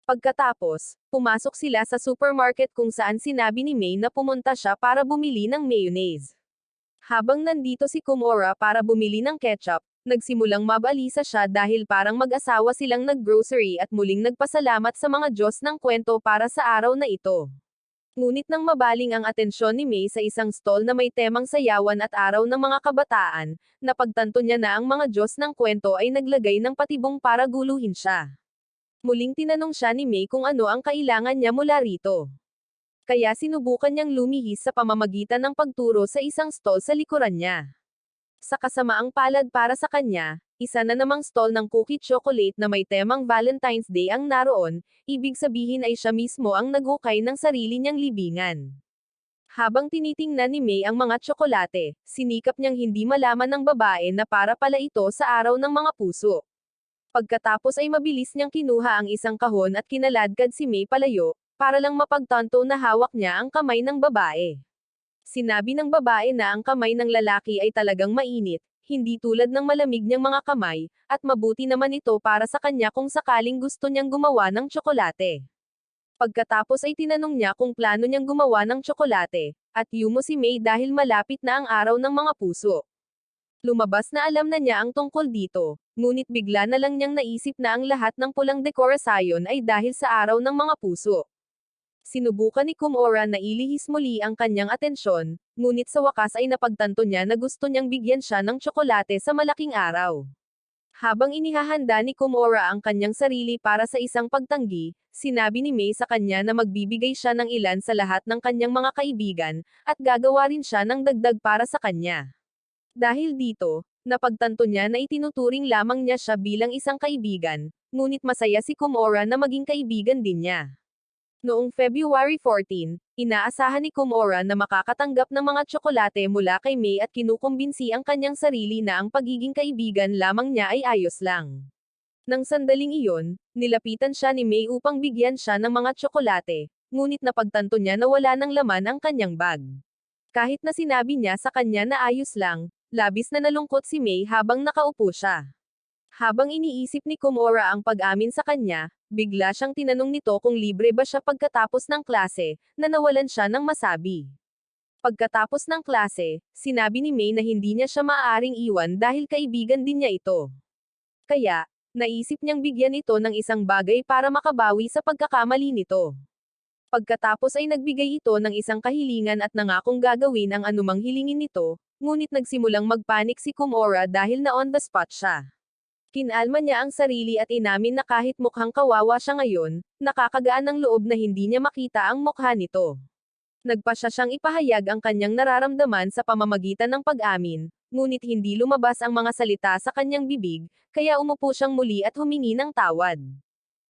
Speaker 1: Pagkatapos, pumasok sila sa supermarket kung saan sinabi ni May na pumunta siya para bumili ng mayonnaise. Habang nandito si Komura para bumili ng ketchup, nagsimulang mabalisa siya dahil parang mag-asawa silang nag-grocery at muling nagpasalamat sa mga Diyos ng kwento para sa araw na ito. Ngunit nang mabaling ang atensyon ni May sa isang stall na may temang sayawan at araw ng mga kabataan, napagtanto niya na ang mga Diyos ng kwento ay naglagay ng patibong para guluhin siya. Muling tinanong siya ni May kung ano ang kailangan niya mula rito. Kaya sinubukan niyang lumihis sa pamamagitan ng pagturo sa isang stall sa likuran niya. Sa kasamaang palad para sa kanya, isa na namang stall ng cookie chocolate na may temang Valentine's Day ang naroon, ibig sabihin ay siya mismo ang naghukay ng sarili niyang libingan. Habang tinitingnan ni May ang mga tsokolate, sinikap niyang hindi malaman ng babae na para pala ito sa araw ng mga puso. Pagkatapos ay mabilis niyang kinuha ang isang kahon at kinaladkad si May palayo, para lang mapagtanto na hawak niya ang kamay ng babae. Sinabi ng babae na ang kamay ng lalaki ay talagang mainit, hindi tulad ng malamig niyang mga kamay, at mabuti naman ito para sa kanya kung sakaling gusto niyang gumawa ng tsokolate. Pagkatapos ay tinanong niya kung plano niyang gumawa ng tsokolate, at yumo si May dahil malapit na ang araw ng mga puso. Lumabas na alam na niya ang tungkol dito, ngunit bigla na lang niyang naisip na ang lahat ng pulang dekorasyon ay dahil sa araw ng mga puso. Sinubukan ni Komura na ilihis muli ang kanyang atensyon, ngunit sa wakas ay napagtanto niya na gusto niyang bigyan siya ng tsokolate sa malaking araw. Habang inihahanda ni Komura ang kanyang sarili para sa isang pagtanggi, sinabi ni May sa kanya na magbibigay siya ng ilan sa lahat ng kanyang mga kaibigan, at gagawa rin siya ng dagdag para sa kanya. Dahil dito, napagtanto niya na itinuturing lamang niya siya bilang isang kaibigan, ngunit masaya si Komura na maging kaibigan din niya. Noong February 14, Inaasahan ni Komora na makakatanggap ng mga tsokolate mula kay May at kinukumbinsi ang kanyang sarili na ang pagiging kaibigan lamang niya ay ayos lang. Nang sandaling iyon, nilapitan siya ni May upang bigyan siya ng mga tsokolate, ngunit napagtanto niya na wala ng laman ang kanyang bag. Kahit na sinabi niya sa kanya na ayos lang, labis na nalungkot si May habang nakaupo siya. Habang iniisip ni Komora ang pag-amin sa kanya, bigla siyang tinanong nito kung libre ba siya pagkatapos ng klase, na nawalan siya ng masabi. Pagkatapos ng klase, sinabi ni May na hindi niya siya maaaring iwan dahil kaibigan din niya ito. Kaya, naisip niyang bigyan ito ng isang bagay para makabawi sa pagkakamali nito. Pagkatapos ay nagbigay ito ng isang kahilingan at nangakong gagawin ang anumang hilingin nito, ngunit nagsimulang magpanik si Komora dahil na on the spot siya. Kinalma niya ang sarili at inamin na kahit mukhang kawawa siya ngayon, nakakagaan ng loob na hindi niya makita ang mukha nito. Nagpasya siyang ipahayag ang kanyang nararamdaman sa pamamagitan ng pag-amin, ngunit hindi lumabas ang mga salita sa kanyang bibig, kaya umupo siyang muli at humingi ng tawad.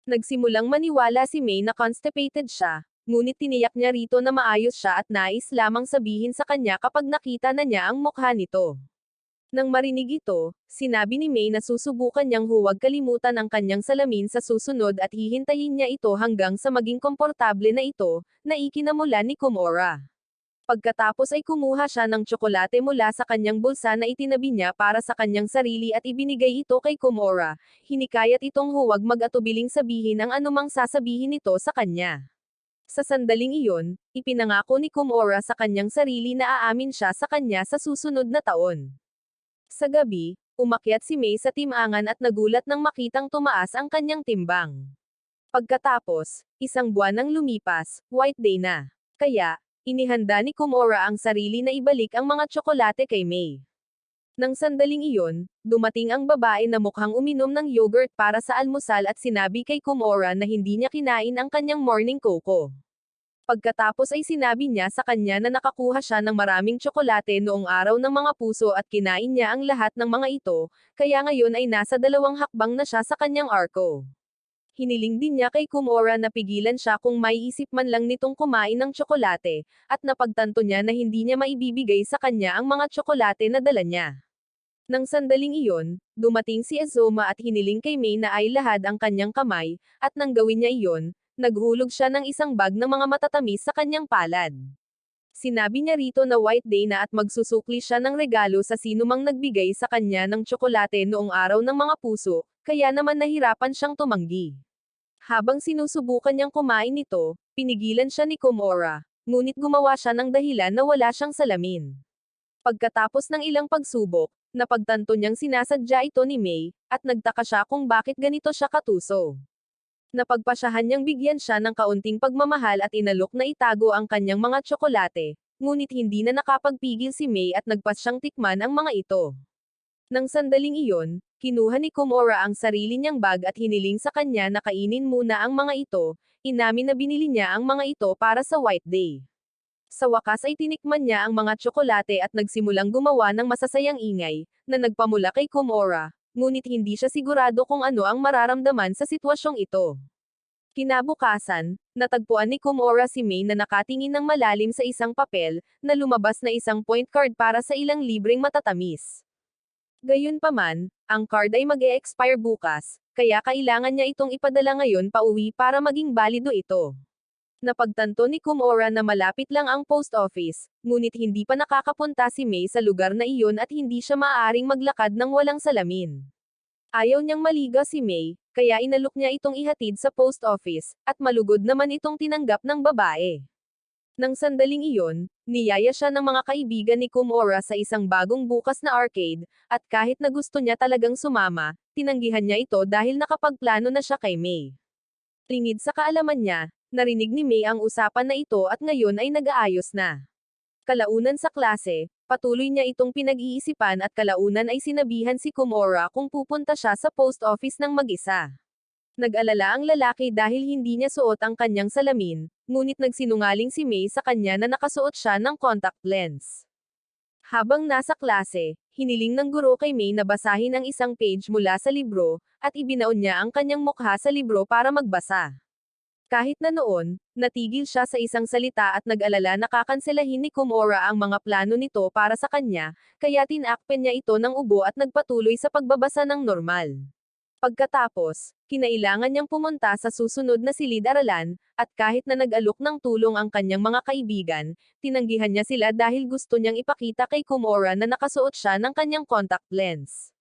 Speaker 1: Nagsimulang maniwala si May na constipated siya, ngunit tiniyak niya rito na maayos siya at nais lamang sabihin sa kanya kapag nakita na niya ang mukha nito. Nang marinig ito, sinabi ni May na susubukan niyang huwag kalimutan ang kanyang salamin sa susunod at hihintayin niya ito hanggang sa maging komportable na ito, na ikinamula ni Komora. Pagkatapos ay kumuha siya ng tsokolate mula sa kanyang bulsa na itinabi niya para sa kanyang sarili at ibinigay ito kay Komora, hinikayat itong huwag mag-atubiling sabihin ang anumang sasabihin nito sa kanya. Sa sandaling iyon, ipinangako ni Komora sa kanyang sarili na aamin siya sa kanya sa susunod na taon. Sa gabi, umakyat si May sa timangan at nagulat nang makitang tumaas ang kanyang timbang. Pagkatapos, isang buwan nang lumipas, White Day na. Kaya, inihanda ni Komora ang sarili na ibalik ang mga tsokolate kay May. Nang sandaling iyon, dumating ang babae na mukhang uminom ng yogurt para sa almusal at sinabi kay Komora na hindi niya kinain ang kanyang morning cocoa. Pagkatapos ay sinabi niya sa kanya na nakakuha siya ng maraming tsokolate noong araw ng mga puso at kinain niya ang lahat ng mga ito, kaya ngayon ay nasa 2 hakbang na siya sa kanyang arko. Hiniling din niya kay Komora na pigilan siya kung maiisip man lang nitong kumain ng tsokolate, at napagtanto niya na hindi niya maibibigay sa kanya ang mga tsokolate na dala niya. Nang sandaling iyon, dumating si Azoma at hiniling kay May na ay lahad ang kanyang kamay, at nang gawin niya iyon, naghulog siya ng isang bag ng mga matatamis sa kanyang palad. Sinabi niya rito na White Day na at magsusukli siya ng regalo sa sinumang nagbigay sa kanya ng tsokolate noong araw ng mga puso, kaya naman nahirapan siyang tumanggi. Habang sinusubukan niyang kumain nito, pinigilan siya ni Komora, ngunit gumawa siya ng dahilan na wala siyang salamin. Pagkatapos ng ilang pagsubok, napagtanto niyang sinasadya ito ni May, at nagtaka siya kung bakit ganito siya katuso. Napagpasyahan niyang bigyan siya ng kaunting pagmamahal at inalok na itago ang kanyang mga tsokolate, ngunit hindi na nakapagpigil si May at nagpasyang tikman ang mga ito. Nang sandaling iyon, kinuha ni Komora ang sarili niyang bag at hiniling sa kanya na kainin muna ang mga ito, inamin na binili niya ang mga ito para sa White Day. Sa wakas ay tinikman niya ang mga tsokolate at nagsimulang gumawa ng masasayang ingay, na nagpamula kay Komora, ngunit hindi siya sigurado kung ano ang mararamdaman sa sitwasyong ito. Kinabukasan, natagpuan ni Komora si May na nakatingin ng malalim sa isang papel, na lumabas na isang point card para sa ilang libreng matatamis. Gayunpaman, ang card ay mag-e-expire bukas, kaya kailangan niya itong ipadala ngayon pauwi para maging balido ito. Napagtanto ni Komora na malapit lang ang post office, ngunit hindi pa nakakapunta si May sa lugar na iyon at hindi siya maaaring maglakad ng walang salamin. Ayaw niyang maliga si May, kaya inalok niya itong ihatid sa post office, at malugod naman itong tinanggap ng babae. Nang sandaling iyon, niyaya siya ng mga kaibigan ni Komora sa isang bagong bukas na arcade, at kahit na gusto niya talagang sumama, tinanggihan niya ito dahil nakapagplano na siya kay May. Lingid sa kaalaman niya, narinig ni May ang usapan na ito at ngayon ay nag-aayos na. Kalaunan sa klase, patuloy niya itong pinag-iisipan at kalaunan ay sinabihan si Komora kung pupunta siya sa post office ng mag-isa. Nag-alala ang lalaki dahil hindi niya suot ang kanyang salamin, ngunit nagsinungaling si May sa kanya na nakasuot siya ng contact lens. Habang nasa klase, hiniling ng guro kay May na basahin ang isang page mula sa libro, at ibinaon niya ang kanyang mukha sa libro para magbasa. Kahit na noon, natigil siya sa isang salita at nag-alala na kakanselahin ni Komura ang mga plano nito para sa kanya, kaya tinakpan niya ito ng ubo at nagpatuloy sa pagbabasa ng normal. Pagkatapos, kinailangan niyang pumunta sa susunod na silid-aralan, at kahit na nag-alok ng tulong ang kanyang mga kaibigan, tinanggihan niya sila dahil gusto niyang ipakita kay Komura na nakasuot siya ng kanyang contact lens.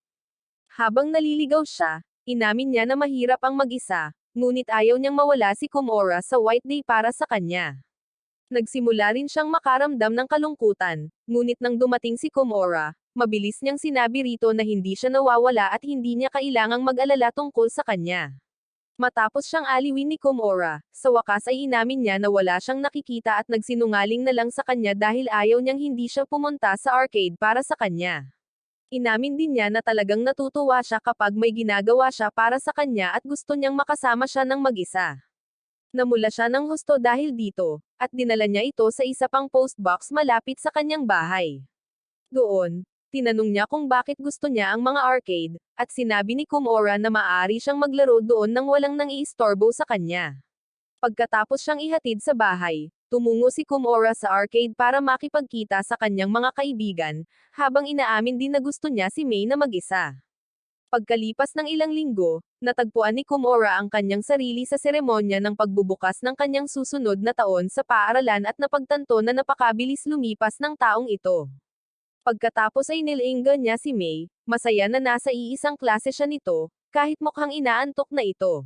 Speaker 1: Habang naliligaw siya, inamin niya na mahirap ang mag-isa, ngunit ayaw niyang mawala si Komura sa White Day para sa kanya. Nagsimula rin siyang makaramdam ng kalungkutan, ngunit nang dumating si Komura, mabilis niyang sinabi rito na hindi siya nawawala at hindi niya kailangang mag-alala tungkol sa kanya. Matapos siyang aliwin ni Komura, sa wakas ay inamin niya na wala siyang nakikita at nagsinungaling na lang sa kanya dahil ayaw niyang hindi siya pumunta sa arcade para sa kanya. Inamin din niya na talagang natutuwa siya kapag may ginagawa siya para sa kanya at gusto niyang makasama siya ng mag-isa. Namula siya ng husto dahil dito, at dinala niya ito sa isa pang postbox malapit sa kanyang bahay. Doon, tinanong niya kung bakit gusto niya ang mga arcade, at sinabi ni Komura na maaari siyang maglaro doon nang walang nang-iistorbo sa kanya. Pagkatapos siyang ihatid sa bahay, tumungo si Komura sa arcade para makipagkita sa kanyang mga kaibigan, habang inaamin din na gusto niya si Mei na mag-isa. Pagkalipas ng ilang linggo, natagpuan ni Komura ang kanyang sarili sa seremonya ng pagbubukas ng kanyang susunod na taon sa paaralan at napagtanto na napakabilis lumipas ng taong ito. Pagkatapos ay nilinggan niya si Mei, masaya na nasa iisang klase siya nito, kahit mukhang inaantok na ito.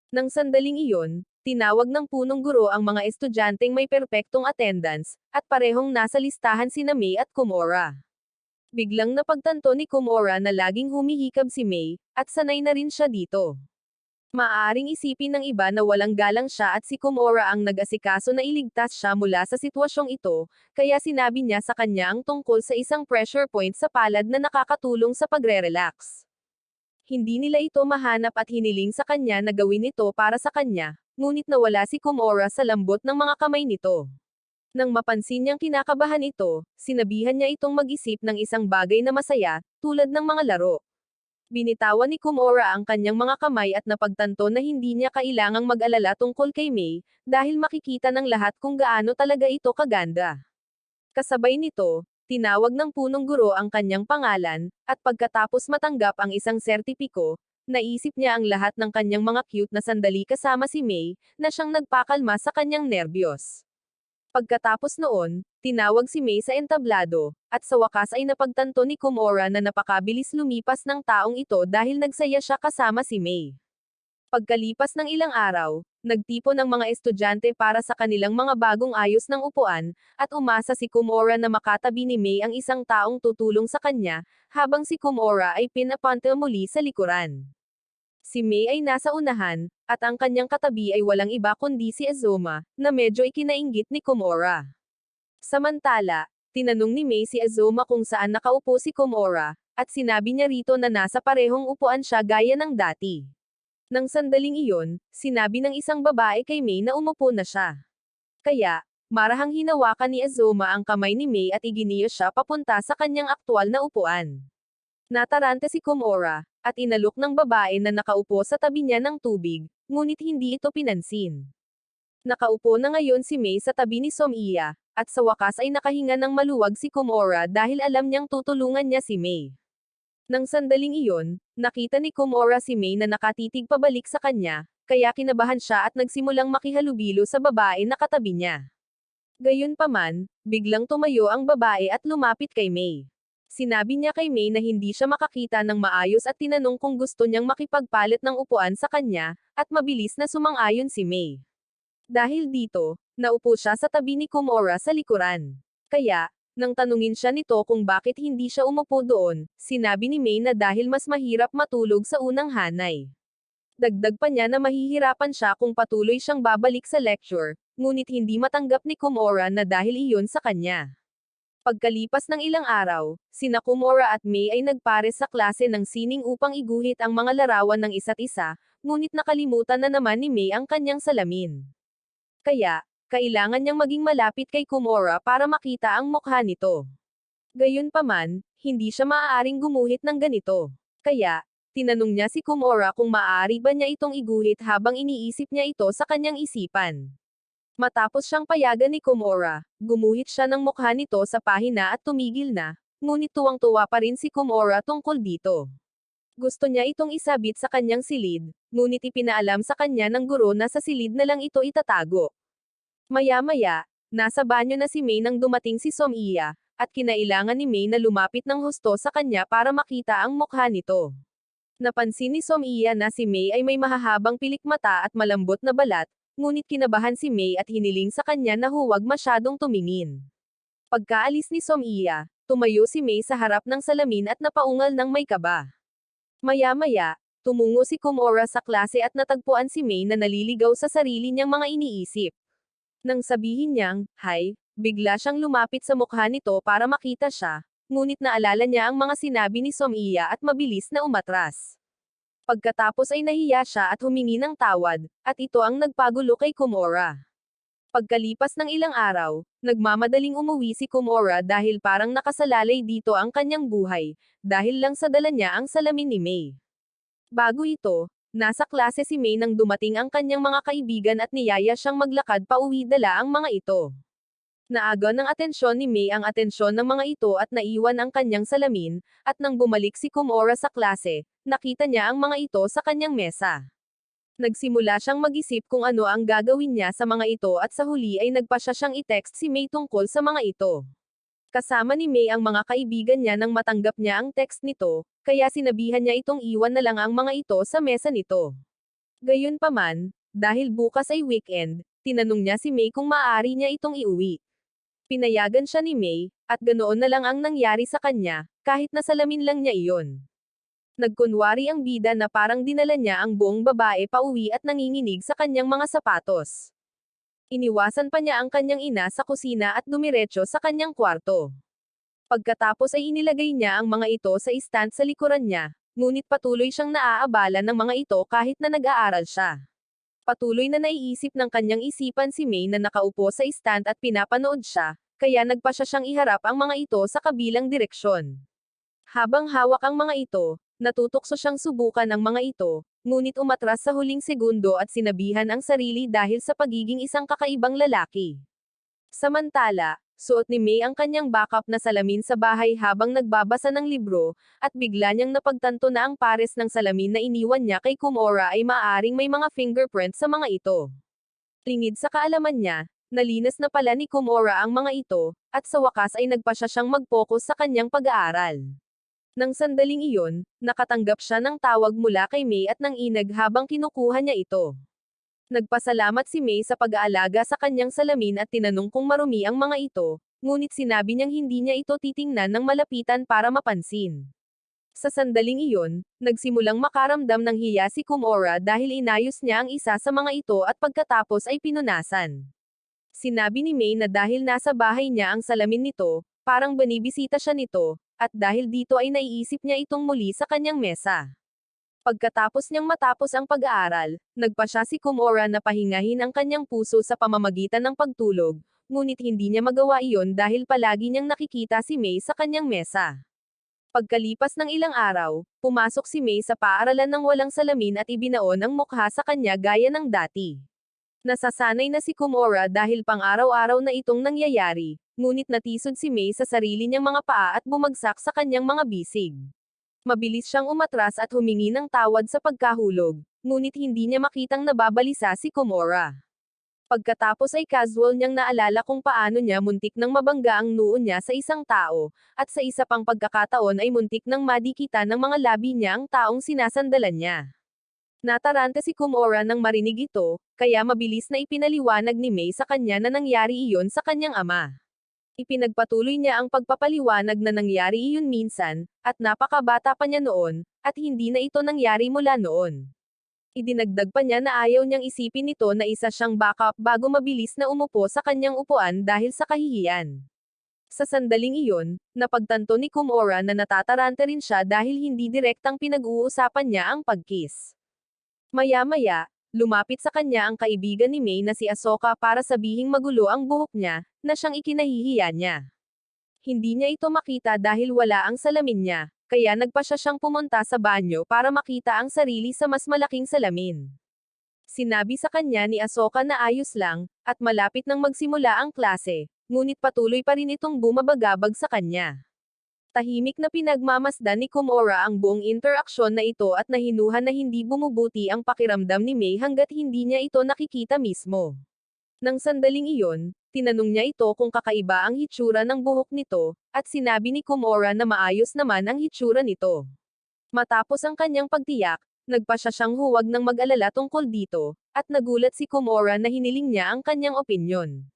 Speaker 1: Nang sandaling iyon, tinawag ng punong guro ang mga estudyanteng may perpektong attendance, at parehong nasa listahan sina Mei at Komura. Biglang napagtanto ni Komura na laging humihikab si Mei, at sanay na rin siya dito. Maaaring isipin ng iba na walang galang siya at si Komura ang nag-asikaso na iligtas siya mula sa sitwasyong ito, kaya sinabi niya sa kanya ang tungkol sa isang pressure point sa palad na nakakatulong sa pagre-relax. Hindi nila ito mahanap at hiniling sa kanya na gawin ito para sa kanya, ngunit nawala si Komura sa lambot ng mga kamay nito. Nang mapansin niyang kinakabahan ito, sinabihan niya itong mag-isip ng isang bagay na masaya, tulad ng mga laro. Binitawan ni Komura ang kanyang mga kamay at napagtanto na hindi niya kailangang mag-alala tungkol kay Mei, dahil makikita ng lahat kung gaano talaga ito kaganda. Kasabay nito, tinawag ng punong guro ang kanyang pangalan, at pagkatapos matanggap ang isang sertipiko, naisip niya ang lahat ng kanyang mga cute na sandali kasama si Mei, na siyang nagpakalma sa kanyang nerbiyos. Pagkatapos noon, tinawag si Mei sa entablado, at sa wakas ay napagtanto ni Komura na napakabilis lumipas ng taong ito dahil nagsaya siya kasama si Mei. Pagkalipas ng ilang araw, nagtipon ang mga estudyante para sa kanilang mga bagong ayos ng upuan, at umasa si Komura na makatabi ni Mei ang isang taong tutulong sa kanya, habang si Komura ay pinapunta muli sa likuran. Si Mei ay nasa unahan, at ang kanyang katabi ay walang iba kundi si Azuma, na medyo ikinainggit ni Komura. Samantala, tinanong ni Mei si Azuma kung saan nakaupo si Komura, at sinabi niya rito na nasa parehong upuan siya gaya ng dati. Nang sandaling iyon, sinabi ng isang babae kay Mei na umupo na siya. Kaya, marahang hinawakan ni Azuma ang kamay ni Mei at iginiyo siya papunta sa kanyang aktwal na upuan. Natarante si Komura, at inalok ng babae na nakaupo sa tabi niya ng tubig, ngunit hindi ito pinansin. Nakaupo na ngayon si Mei sa tabi ni Somiya, at sa wakas ay nakahinga ng maluwag si Komura dahil alam niyang tutulungan niya si Mei. Nang sandaling iyon, nakita ni Komura si Mei na nakatitig pabalik sa kanya, kaya kinabahan siya at nagsimulang makihalubilo sa babae na katabi niya. Gayunpaman, biglang tumayo ang babae at lumapit kay Mei. Sinabi niya kay Mei na hindi siya makakita ng maayos at tinanong kung gusto niyang makipagpalit ng upuan sa kanya, at mabilis na sumang-ayon si Mei. Dahil dito, naupo siya sa tabi ni Komura sa likuran. Kaya, nang tanungin siya nito kung bakit hindi siya umupo doon, sinabi ni Mei na dahil mas mahirap matulog sa unang hanay. Dagdag pa niya na mahihirapan siya kung patuloy siyang babalik sa lecture, ngunit hindi matanggap ni Komura na dahil iyon sa kanya. Pagkalipas ng ilang araw, sina Komura at Mei ay nagpares sa klase ng sining upang iguhit ang mga larawan ng isa't isa, ngunit nakalimutan na naman ni Mei ang kanyang salamin. Kaya, kailangan niyang maging malapit kay Komura para makita ang mukha nito. Gayunpaman, hindi siya maaaring gumuhit ng ganito. Kaya, Tinanong niya si Komora kung maaari ba niya itong iguhit habang iniisip niya ito sa kanyang isipan. Matapos siyang payagan ni Komora, gumuhit siya ng mukha nito sa pahina at tumigil na, ngunit tuwang-tuwa pa rin si Komora tungkol dito. Gusto niya itong isabit sa kanyang silid, ngunit ipinaalam sa kanya ng guro na sa silid na lang ito itatago. Maya-maya, nasa banyo na si May nang dumating si Somiya, at kinailangan ni May na lumapit ng husto sa kanya para makita ang mukha nito. Napansin ni Somiya na si May ay may mahahabang pilikmata at malambot na balat, ngunit kinabahan si May at hiniling sa kanya na huwag masyadong tumingin. Pagkaalis ni Somiya, tumayo si May sa harap ng salamin at napaungal ng may kaba. Maya-maya, tumungo si Komora sa klase at natagpuan si May na naliligaw sa sarili niyang mga iniisip. Nang sabihin niyang, "Hi," bigla siyang lumapit sa mukha nito para makita siya, ngunit naalala niya ang mga sinabi ni Somiya at mabilis na umatras. Pagkatapos ay nahiya siya at humingi ng tawad, at ito ang nagpagulo kay Komora. Pagkalipas ng ilang araw, nagmamadaling umuwi si Komora dahil parang nakasalalay dito ang kanyang buhay, dahil lang sa dala niya ang salamin ni May. Bago ito, nasa klase si May nang dumating ang kanyang mga kaibigan at niyaya siyang maglakad pauwi dala ang mga ito. Naaga ng atensyon ni May ang atensyon ng mga ito at naiwan ang kanyang salamin, at nang bumalik si Komora sa klase, nakita niya ang mga ito sa kanyang mesa. Nagsimula siyang mag-isip kung ano ang gagawin niya sa mga ito at sa huli ay nagpasya siyang i-text si May tungkol sa mga ito. Kasama ni May ang mga kaibigan niya nang matanggap niya ang text nito, kaya sinabihan niya itong iwan na lang ang mga ito sa mesa nito. Gayunpaman, dahil bukas ay weekend, tinanong niya si May kung maaari niya itong iuwi. Pinayagan siya ni May, at ganoon na lang ang nangyari sa kanya, kahit na salamin lang niya iyon. Nagkunwari ang bida na parang dinala niya ang buong babae pauwi at nanginginig sa kanyang mga sapatos. Iniwasan pa niya ang kanyang ina sa kusina at dumiretso sa kanyang kwarto. Pagkatapos ay inilagay niya ang mga ito sa stand sa likuran niya, ngunit patuloy siyang naaabala ng mga ito kahit na nag-aaral siya. Patuloy na naiisip ng kanyang isipan si May na nakaupo sa stand at pinapanood siya, kaya nagpasya siyang iharap ang mga ito sa kabilang direksyon. Habang hawak ang mga ito, natutokso siyang subukan ang mga ito, ngunit umatras sa huling segundo at sinabihan ang sarili dahil sa pagiging isang kakaibang lalaki. Samantala, suot ni May ang kanyang backup na salamin sa bahay habang nagbabasa ng libro, at bigla niyang napagtanto na ang pares ng salamin na iniwan niya kay Komora ay maaaring may mga fingerprint sa mga ito. Lingid sa kaalaman niya, nalinas na pala ni Komora ang mga ito, at sa wakas ay nagpasya siyang mag-focus sa kanyang pag-aaral. Nang sandaling iyon, nakatanggap siya ng tawag mula kay May at ng inag habang kinukuha niya ito. Nagpasalamat si May sa pag-aalaga sa kanyang salamin at tinanong kung marumi ang mga ito, ngunit sinabi niyang hindi niya ito titingnan ng malapitan para mapansin. Sa sandaling iyon, nagsimulang makaramdam ng hiya si Komora dahil inayos niya ang isa sa mga ito at pagkatapos ay pinunasan. Sinabi ni May na dahil nasa bahay niya ang salamin nito, parang binibisita siya nito, at dahil dito ay naiisip niya itong muli sa kanyang mesa. Pagkatapos niyang matapos ang pag-aaral, nagpasya si Komora na pahingahin ang kanyang puso sa pamamagitan ng pagtulog, ngunit hindi niya magawa iyon dahil palagi niyang nakikita si May sa kanyang mesa. Pagkalipas ng ilang araw, pumasok si May sa paaralan ng walang salamin at ibinaon ang mukha sa kanya gaya ng dati. Nasasanay na si Komora dahil pang-araw-araw na itong nangyayari, ngunit natisod si May sa sarili niyang mga paa at bumagsak sa kanyang mga bisig. Mabilis siyang umatras at humingi ng tawad sa pagkahulog, ngunit hindi niya makitang nababalisa si Komora. Pagkatapos ay casual niyang naalala kung paano niya muntik nang mabangga ang noo niya sa isang tao, at sa isa pang pagkakataon ay muntik nang madikita ng mga labi niya ang taong sinasandalan niya. Nataranta si Komora nang marinig ito, kaya mabilis na ipinaliwanag ni May sa kanya na nangyari iyon sa kanyang ama. Ipinagpatuloy niya ang pagpapaliwanag na nangyari iyon minsan, at napakabata pa niya noon, at hindi na ito nangyari mula noon. Idinagdag pa niya na ayaw niyang isipin nito na isa siyang backup bago mabilis na umupo sa kanyang upuan dahil sa kahihiyan. Sa sandaling iyon, napagtanto ni Komora na natataranta rin siya dahil hindi direktang pinag-uusapan niya ang pagkiss. Maya-maya, lumapit sa kanya ang kaibigan ni May na si Asoka para sabihing magulo ang buhok niya, na siyang ikinahihiya niya. Hindi niya ito makita dahil wala ang salamin niya, kaya nagpa siya siyang pumunta sa banyo para makita ang sarili sa mas malaking salamin. Sinabi sa kanya ni Ahsoka na ayos lang, at malapit nang magsimula ang klase, ngunit patuloy pa rin itong bumabagabag sa kanya. Tahimik na pinagmamasdan ni Komora ang buong interaksyon na ito at nahinuhan na hindi bumubuti ang pakiramdam ni May hanggat hindi niya ito nakikita mismo. Nang sandaling iyon, tinanong niya ito kung kakaiba ang hitsura ng buhok nito, at sinabi ni Komora na maayos naman ang hitsura nito. Matapos ang kanyang pagtiyak, nagpa siya siyang huwag ng mag-alala tungkol dito, at nagulat si Komora na hiniling niya ang kanyang opinyon.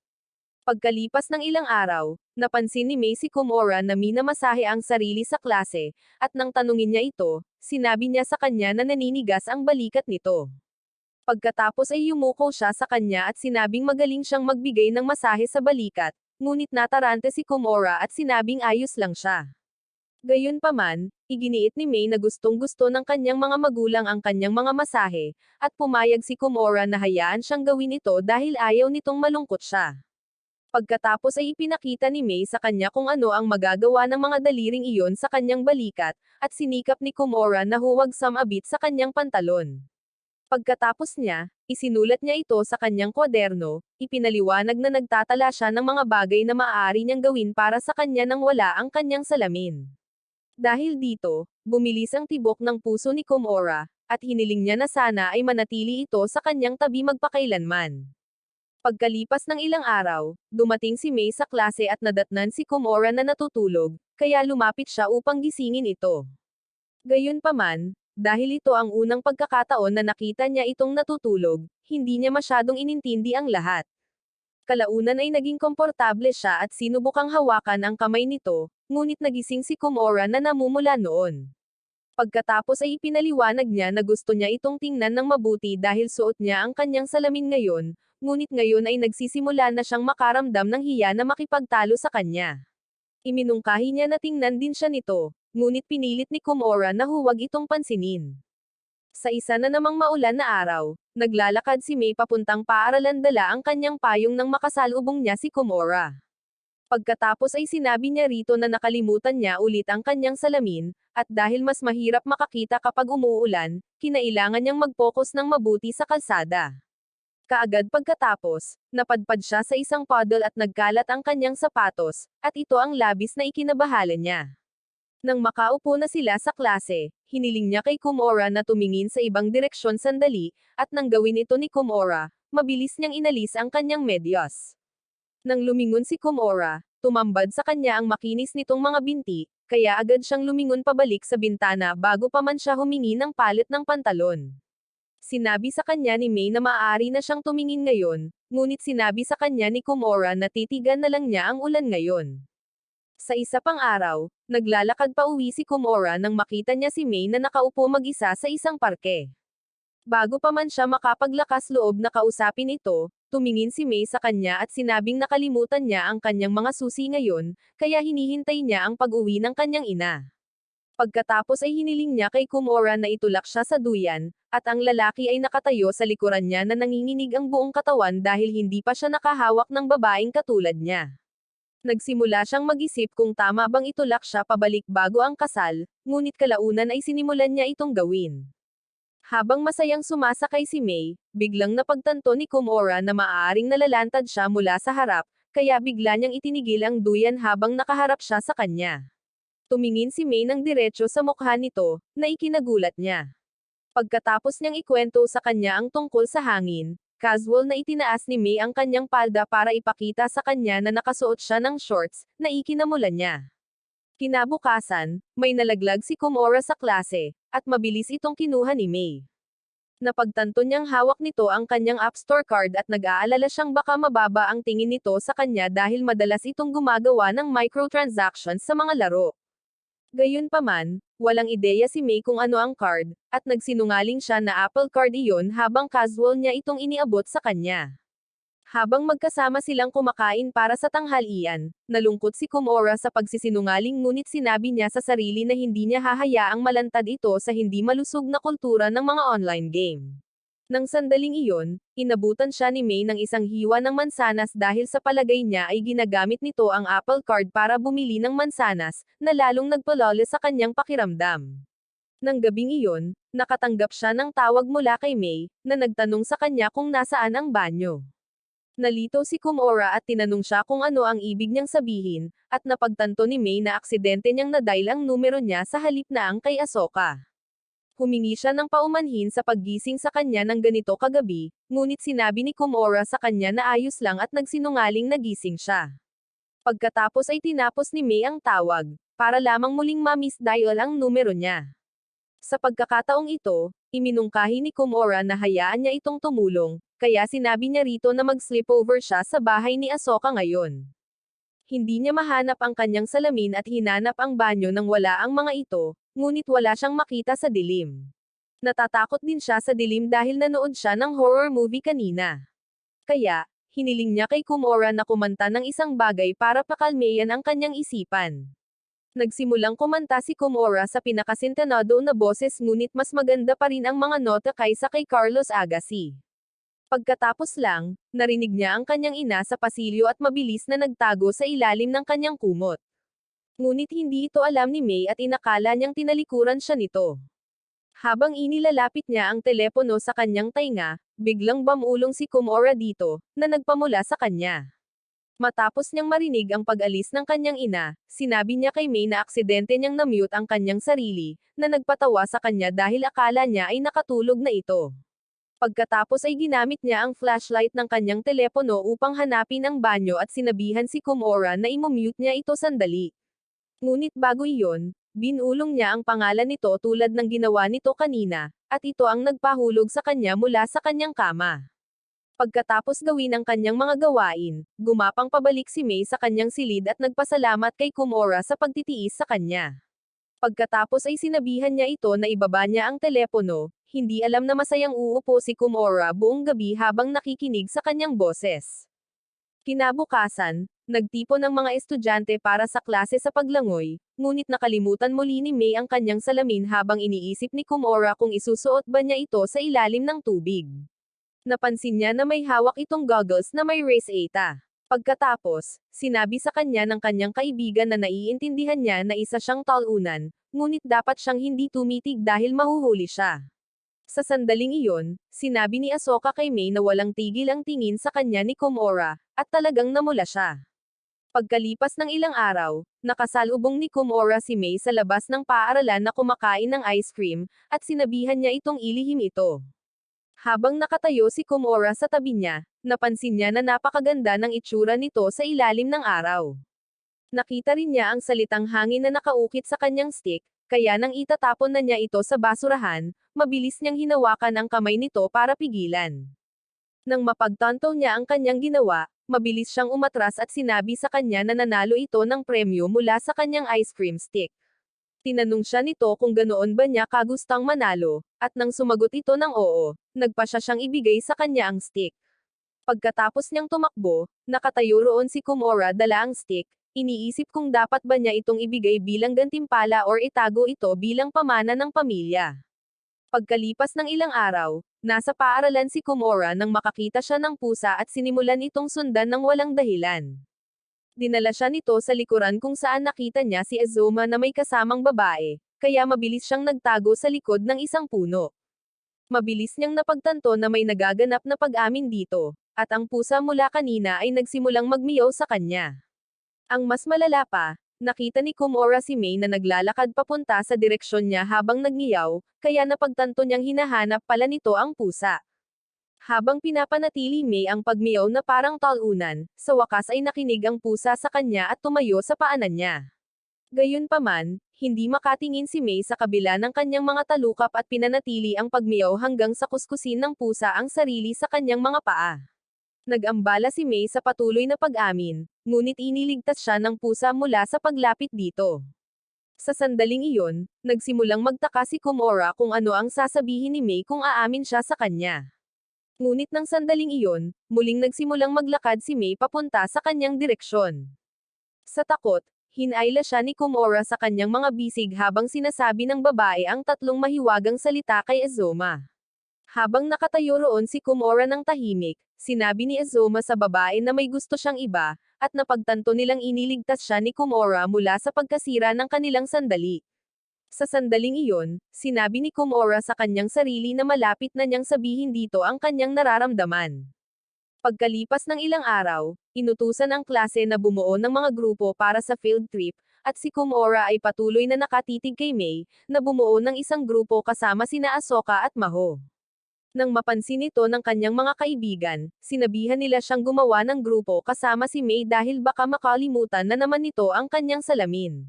Speaker 1: Pagkalipas ng ilang araw, napansin ni May si Komora na minamasahe ang sarili sa klase, at nang tanungin niya ito, sinabi niya sa kanya na naninigas ang balikat nito. Pagkatapos ay yumuko siya sa kanya at sinabing magaling siyang magbigay ng masahe sa balikat, ngunit natarante si Komora at sinabing ayos lang siya. Gayunpaman, iginiit ni May na gustong-gusto ng kanyang mga magulang ang kanyang mga masahe, at pumayag si Komora na hayaan siyang gawin ito dahil ayaw nitong malungkot siya. Pagkatapos ay ipinakita ni May sa kanya kung ano ang magagawa ng mga daliring iyon sa kanyang balikat, at sinikap ni Komora na huwag samabit sa kanyang pantalon. Pagkatapos niya, isinulat niya ito sa kanyang kwaderno, ipinaliwanag na nagtatala siya ng mga bagay na maaari niyang gawin para sa kanya nang wala ang kanyang salamin. Dahil dito, bumilis ang tibok ng puso ni Komora, at hiniling niya na sana ay manatili ito sa kanyang tabi magpakailanman. Pagkalipas ng ilang araw, dumating si May sa klase at nadatnan si Komora na natutulog, kaya lumapit siya upang gisingin ito. Gayunpaman, dahil ito ang unang pagkakataon na nakita niya itong natutulog, hindi niya masyadong inintindi ang lahat. Kalaunan ay naging komportable siya at sinubukang hawakan ang kamay nito, ngunit nagising si Komora na namumula noon. Pagkatapos ay ipinaliwanag niya na gusto niya itong tingnan ng mabuti dahil suot niya ang kanyang salamin ngayon, ngunit ngayon ay nagsisimula na siyang makaramdam ng hiya na makipagtalo sa kanya. Iminungkahi niya na tingnan din siya nito, ngunit pinilit ni Komora na huwag itong pansinin. Sa isa na namang maulan na araw, naglalakad si May papuntang paaralan dala ang kanyang payong nang makasalubong niya si Komora. Pagkatapos ay sinabi niya rito na nakalimutan niya ulit ang kanyang salamin, at dahil mas mahirap makakita kapag umuulan, kinailangan niyang mag-focus ng mabuti sa kalsada. Kaagad pagkatapos, napadpad siya sa isang puddle at nagkalat ang kanyang sapatos, at ito ang labis na ikinabahala niya. Nang makaupo na sila sa klase, hiniling niya kay Komora na tumingin sa ibang direksyon sandali, at nang gawin ito ni Komora, mabilis niyang inalis ang kanyang medyas. Nang lumingon si Komora, tumambad sa kanya ang makinis nitong mga binti, kaya agad siyang lumingon pabalik sa bintana bago pa man siya humingi ng palit ng pantalon. Sinabi sa kanya ni May na maaari na siyang tumingin ngayon, ngunit sinabi sa kanya ni Komora na titigan na lang niya ang ulan ngayon. Sa isa pang araw, naglalakad pa uwi si Komora nang makita niya si May na nakaupo mag-isa sa isang parke. Bago pa man siya makapaglakas loob na kausapin ito, tumingin si May sa kanya at sinabing nakalimutan niya ang kanyang mga susi ngayon, kaya hinihintay niya ang pag-uwi ng kanyang ina. Pagkatapos ay hiniling niya kay Komora na itulak siya sa duyan, at ang lalaki ay nakatayo sa likuran niya na nanginginig ang buong katawan dahil hindi pa siya nakahawak ng babaeng katulad niya. Nagsimula siyang mag-isip kung tama bang itulak siya pabalik bago ang kasal, ngunit kalaunan ay sinimulan niya itong gawin. Habang masayang sumasakay si May, biglang napagtanto ni Komora na maaaring nalalantad siya mula sa harap, kaya bigla niyang itinigil ang duyan habang nakaharap siya sa kanya. Tumingin si May ng diretso sa mukha nito, na ikinagulat niya. Pagkatapos niyang ikwento sa kanya ang tungkol sa hangin, casual na itinaas ni May ang kanyang palda para ipakita sa kanya na nakasuot siya ng shorts, na ikinamulan niya. Kinabukasan, may nalaglag si Komora sa klase, at mabilis itong kinuha ni May. Napagtanto niyang hawak nito ang kanyang App Store card at nag-aalala siyang baka mababa ang tingin nito sa kanya dahil madalas itong gumagawa ng microtransactions sa mga laro. Gayunpaman, walang ideya si May kung ano ang card, at nagsinungaling siya na Apple Card iyon habang casual niya itong iniabot sa kanya. Habang magkasama silang kumakain para sa tanghalian, nalungkot si Komora sa pagsisinungaling ngunit sinabi niya sa sarili na hindi niya hahayaang malantad ito sa hindi malusog na kultura ng mga online game. Nang sandaling iyon, inabutan siya ni May ng isang hiwa ng mansanas dahil sa palagay niya ay ginagamit nito ang Apple Card para bumili ng mansanas, na lalong nagpalole sa kanyang pakiramdam. Nang gabing iyon, nakatanggap siya ng tawag mula kay May, na nagtanong sa kanya kung nasaan ang banyo. Nalito si Kumora at tinanong siya kung ano ang ibig niyang sabihin, at napagtanto ni May na aksidente niyang nadial ang numero niya sa halip na ang kay Asoka. Humingi siya ng paumanhin sa paggising sa kanya ng ganito kagabi, ngunit sinabi ni Kumora sa kanya na ayos lang at nagsinungaling nagising siya. Pagkatapos ay tinapos ni May ang tawag, para lamang muling ma-misdial ang numero niya. Sa pagkakataong ito, iminungkahi ni Kumora na hayaan niya itong tumulong, kaya sinabi niya rito na mag-sleepover siya sa bahay ni Asoka ngayon. Hindi niya mahanap ang kanyang salamin at hinanap ang banyo nang wala ang mga ito, ngunit wala siyang makita sa dilim. Natatakot din siya sa dilim dahil nanood siya ng horror movie kanina. Kaya, hiniling niya kay Kumora na kumanta ng isang bagay para pakalmeyan ang kanyang isipan. Nagsimulang kumanta si Kumora sa pinakasintonado na boses ngunit mas maganda pa rin ang mga nota kaysa kay Carlos Agassi. Pagkatapos lang, narinig niya ang kanyang ina sa pasilyo at mabilis na nagtago sa ilalim ng kanyang kumot. Ngunit hindi ito alam ni May at inakala niyang tinalikuran siya nito. Habang inilalapit niya ang telepono sa kanyang tainga, biglang bumulong si Kumora dito, na nagpamula sa kanya. Matapos niyang marinig ang pag-alis ng kanyang ina, sinabi niya kay May na aksidente niyang na-mute ang kanyang sarili, na nagpatawa sa kanya dahil akala niya ay nakatulog na ito. Pagkatapos ay ginamit niya ang flashlight ng kanyang telepono upang hanapin ang banyo at sinabihan si Kumora na imumute niya ito sandali. Ngunit bago iyon, binulong niya ang pangalan nito tulad ng ginawa nito kanina, at ito ang nagpahulog sa kanya mula sa kanyang kama. Pagkatapos gawin ang kanyang mga gawain, gumapang pabalik si May sa kanyang silid at nagpasalamat kay Kumora sa pagtitiis sa kanya. Pagkatapos ay sinabihan niya ito na ibaba niya ang telepono, hindi alam na masayang uupo si Kumora buong gabi habang nakikinig sa kanyang boses. Kinabukasan, nagtipon ang mga estudyante para sa klase sa paglangoy, ngunit nakalimutan muli ni May ang kanyang salamin habang iniisip ni Kumora kung isusuot ba niya ito sa ilalim ng tubig. Napansin niya na may hawak itong goggles na may race eta. Pagkatapos, sinabi sa kanya ng kanyang kaibigan na naiintindihan niya na isa siyang talunan, ngunit dapat siyang hindi tumitig dahil mahuhuli siya. Sa sandaling iyon, sinabi ni Asoka kay May na walang tigil ang tingin sa kanya ni Kumora, at talagang namula siya. Pagkalipas ng ilang araw, nakasalubong ni Kumora si May sa labas ng paaralan na kumakain ng ice cream, at sinabihan niya itong ilihim ito. Habang nakatayo si Kumora sa tabi niya, napansin niya na napakaganda ng itsura nito sa ilalim ng araw. Nakita rin niya ang salitang hangin na nakaukit sa kanyang stick, kaya nang itatapon na niya ito sa basurahan, mabilis niyang hinawakan ang kamay nito para pigilan. Nang mapagtanto niya ang kanyang ginawa, mabilis siyang umatras at sinabi sa kanya na nanalo ito ng premyo mula sa kanyang ice cream stick. Tinanong siya nito kung ganoon ba niya kagustang manalo, at nang sumagot ito ng oo, nagpa siya siyang ibigay sa kanya ang stick. Pagkatapos niyang tumakbo, nakatayo roon si Kumora dala ang stick, iniisip kung dapat ba niya itong ibigay bilang gantimpala or itago ito bilang pamana ng pamilya. Pagkalipas ng ilang araw, nasa paaralan si Kumora nang makakita siya ng pusa at sinimulan itong sundan ng walang dahilan. Dinala siya nito sa likuran kung saan nakita niya si Azuma na may kasamang babae, kaya mabilis siyang nagtago sa likod ng isang puno. Mabilis niyang napagtanto na may nagaganap na pag-amin dito, at ang pusa mula kanina ay nagsimulang magmiyaw sa kanya. Ang mas malala pa, nakita ni Kumora si May na naglalakad papunta sa direksyon niya habang nagmiyaw, kaya napagtanto niyang hinahanap pala nito ang pusa. Habang pinapanatili May ang pagmiyaw na parang talunan, sa wakas ay nakinig ang pusa sa kanya at tumayo sa paanan niya. Gayunpaman, hindi makatingin si May sa kabila ng kanyang mga talukap at pinanatili ang pagmiyaw hanggang sa kuskusin ng pusa ang sarili sa kanyang mga paa. Nag-ambala si May sa patuloy na pag-amin, ngunit iniligtas siya ng pusa mula sa paglapit dito. Sa sandaling iyon, nagsimulang magtaka si Kumora kung ano ang sasabihin ni May kung aamin siya sa kanya. Ngunit nang sandaling iyon, muling nagsimulang maglakad si May papunta sa kanyang direksyon. Sa takot, hinayla siya ni Kumora sa kanyang mga bisig habang sinasabi ng babae ang tatlong mahiwagang salita kay Azuma. Habang nakatayo roon si Komura ng tahimik, sinabi ni Azuma sa babae na may gusto siyang iba, at napagtanto nilang iniligtas siya ni Komura mula sa pagkasira ng kanilang sandali. Sa sandaling iyon, sinabi ni Komura sa kanyang sarili na malapit na niyang sabihin dito ang kanyang nararamdaman. Pagkalipas ng ilang araw, inutusan ang klase na bumuo ng mga grupo para sa field trip, at si Komura ay patuloy na nakatitig kay Mei, na bumuo ng isang grupo kasama sina Ahsoka at Maho. Nang mapansin ito ng kanyang mga kaibigan, sinabihan nila siyang gumawa ng grupo kasama si Mei dahil baka makalimutan na naman nito ang kanyang salamin.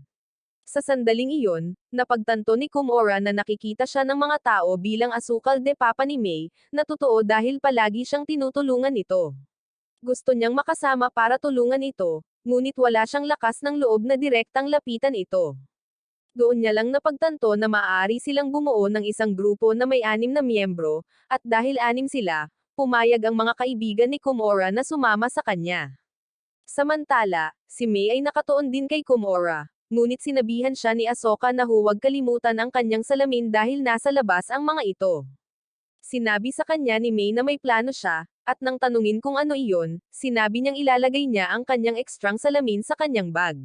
Speaker 1: Sa sandaling iyon, napagtanto ni Komura na nakikita siya ng mga tao bilang asukal de papa ni Mei, na totoo dahil palagi siyang tinutulungan ito. Gusto niyang makasama para tulungan ito, ngunit wala siyang lakas ng loob na direktang lapitan ito. Doon niya lang napagtanto na maaari silang bumuo ng isang grupo na may 6 na miyembro, at dahil 6 sila, pumayag ang mga kaibigan ni Komura na sumama sa kanya. Samantala, si Mei ay nakatuon din kay Komura, ngunit sinabihan siya ni Ahsoka na huwag kalimutan ang kanyang salamin dahil nasa labas ang mga ito. Sinabi sa kanya ni Mei na may plano siya, at nang tanungin kung ano iyon, sinabi niyang ilalagay niya ang kanyang ekstrang salamin sa kanyang bag.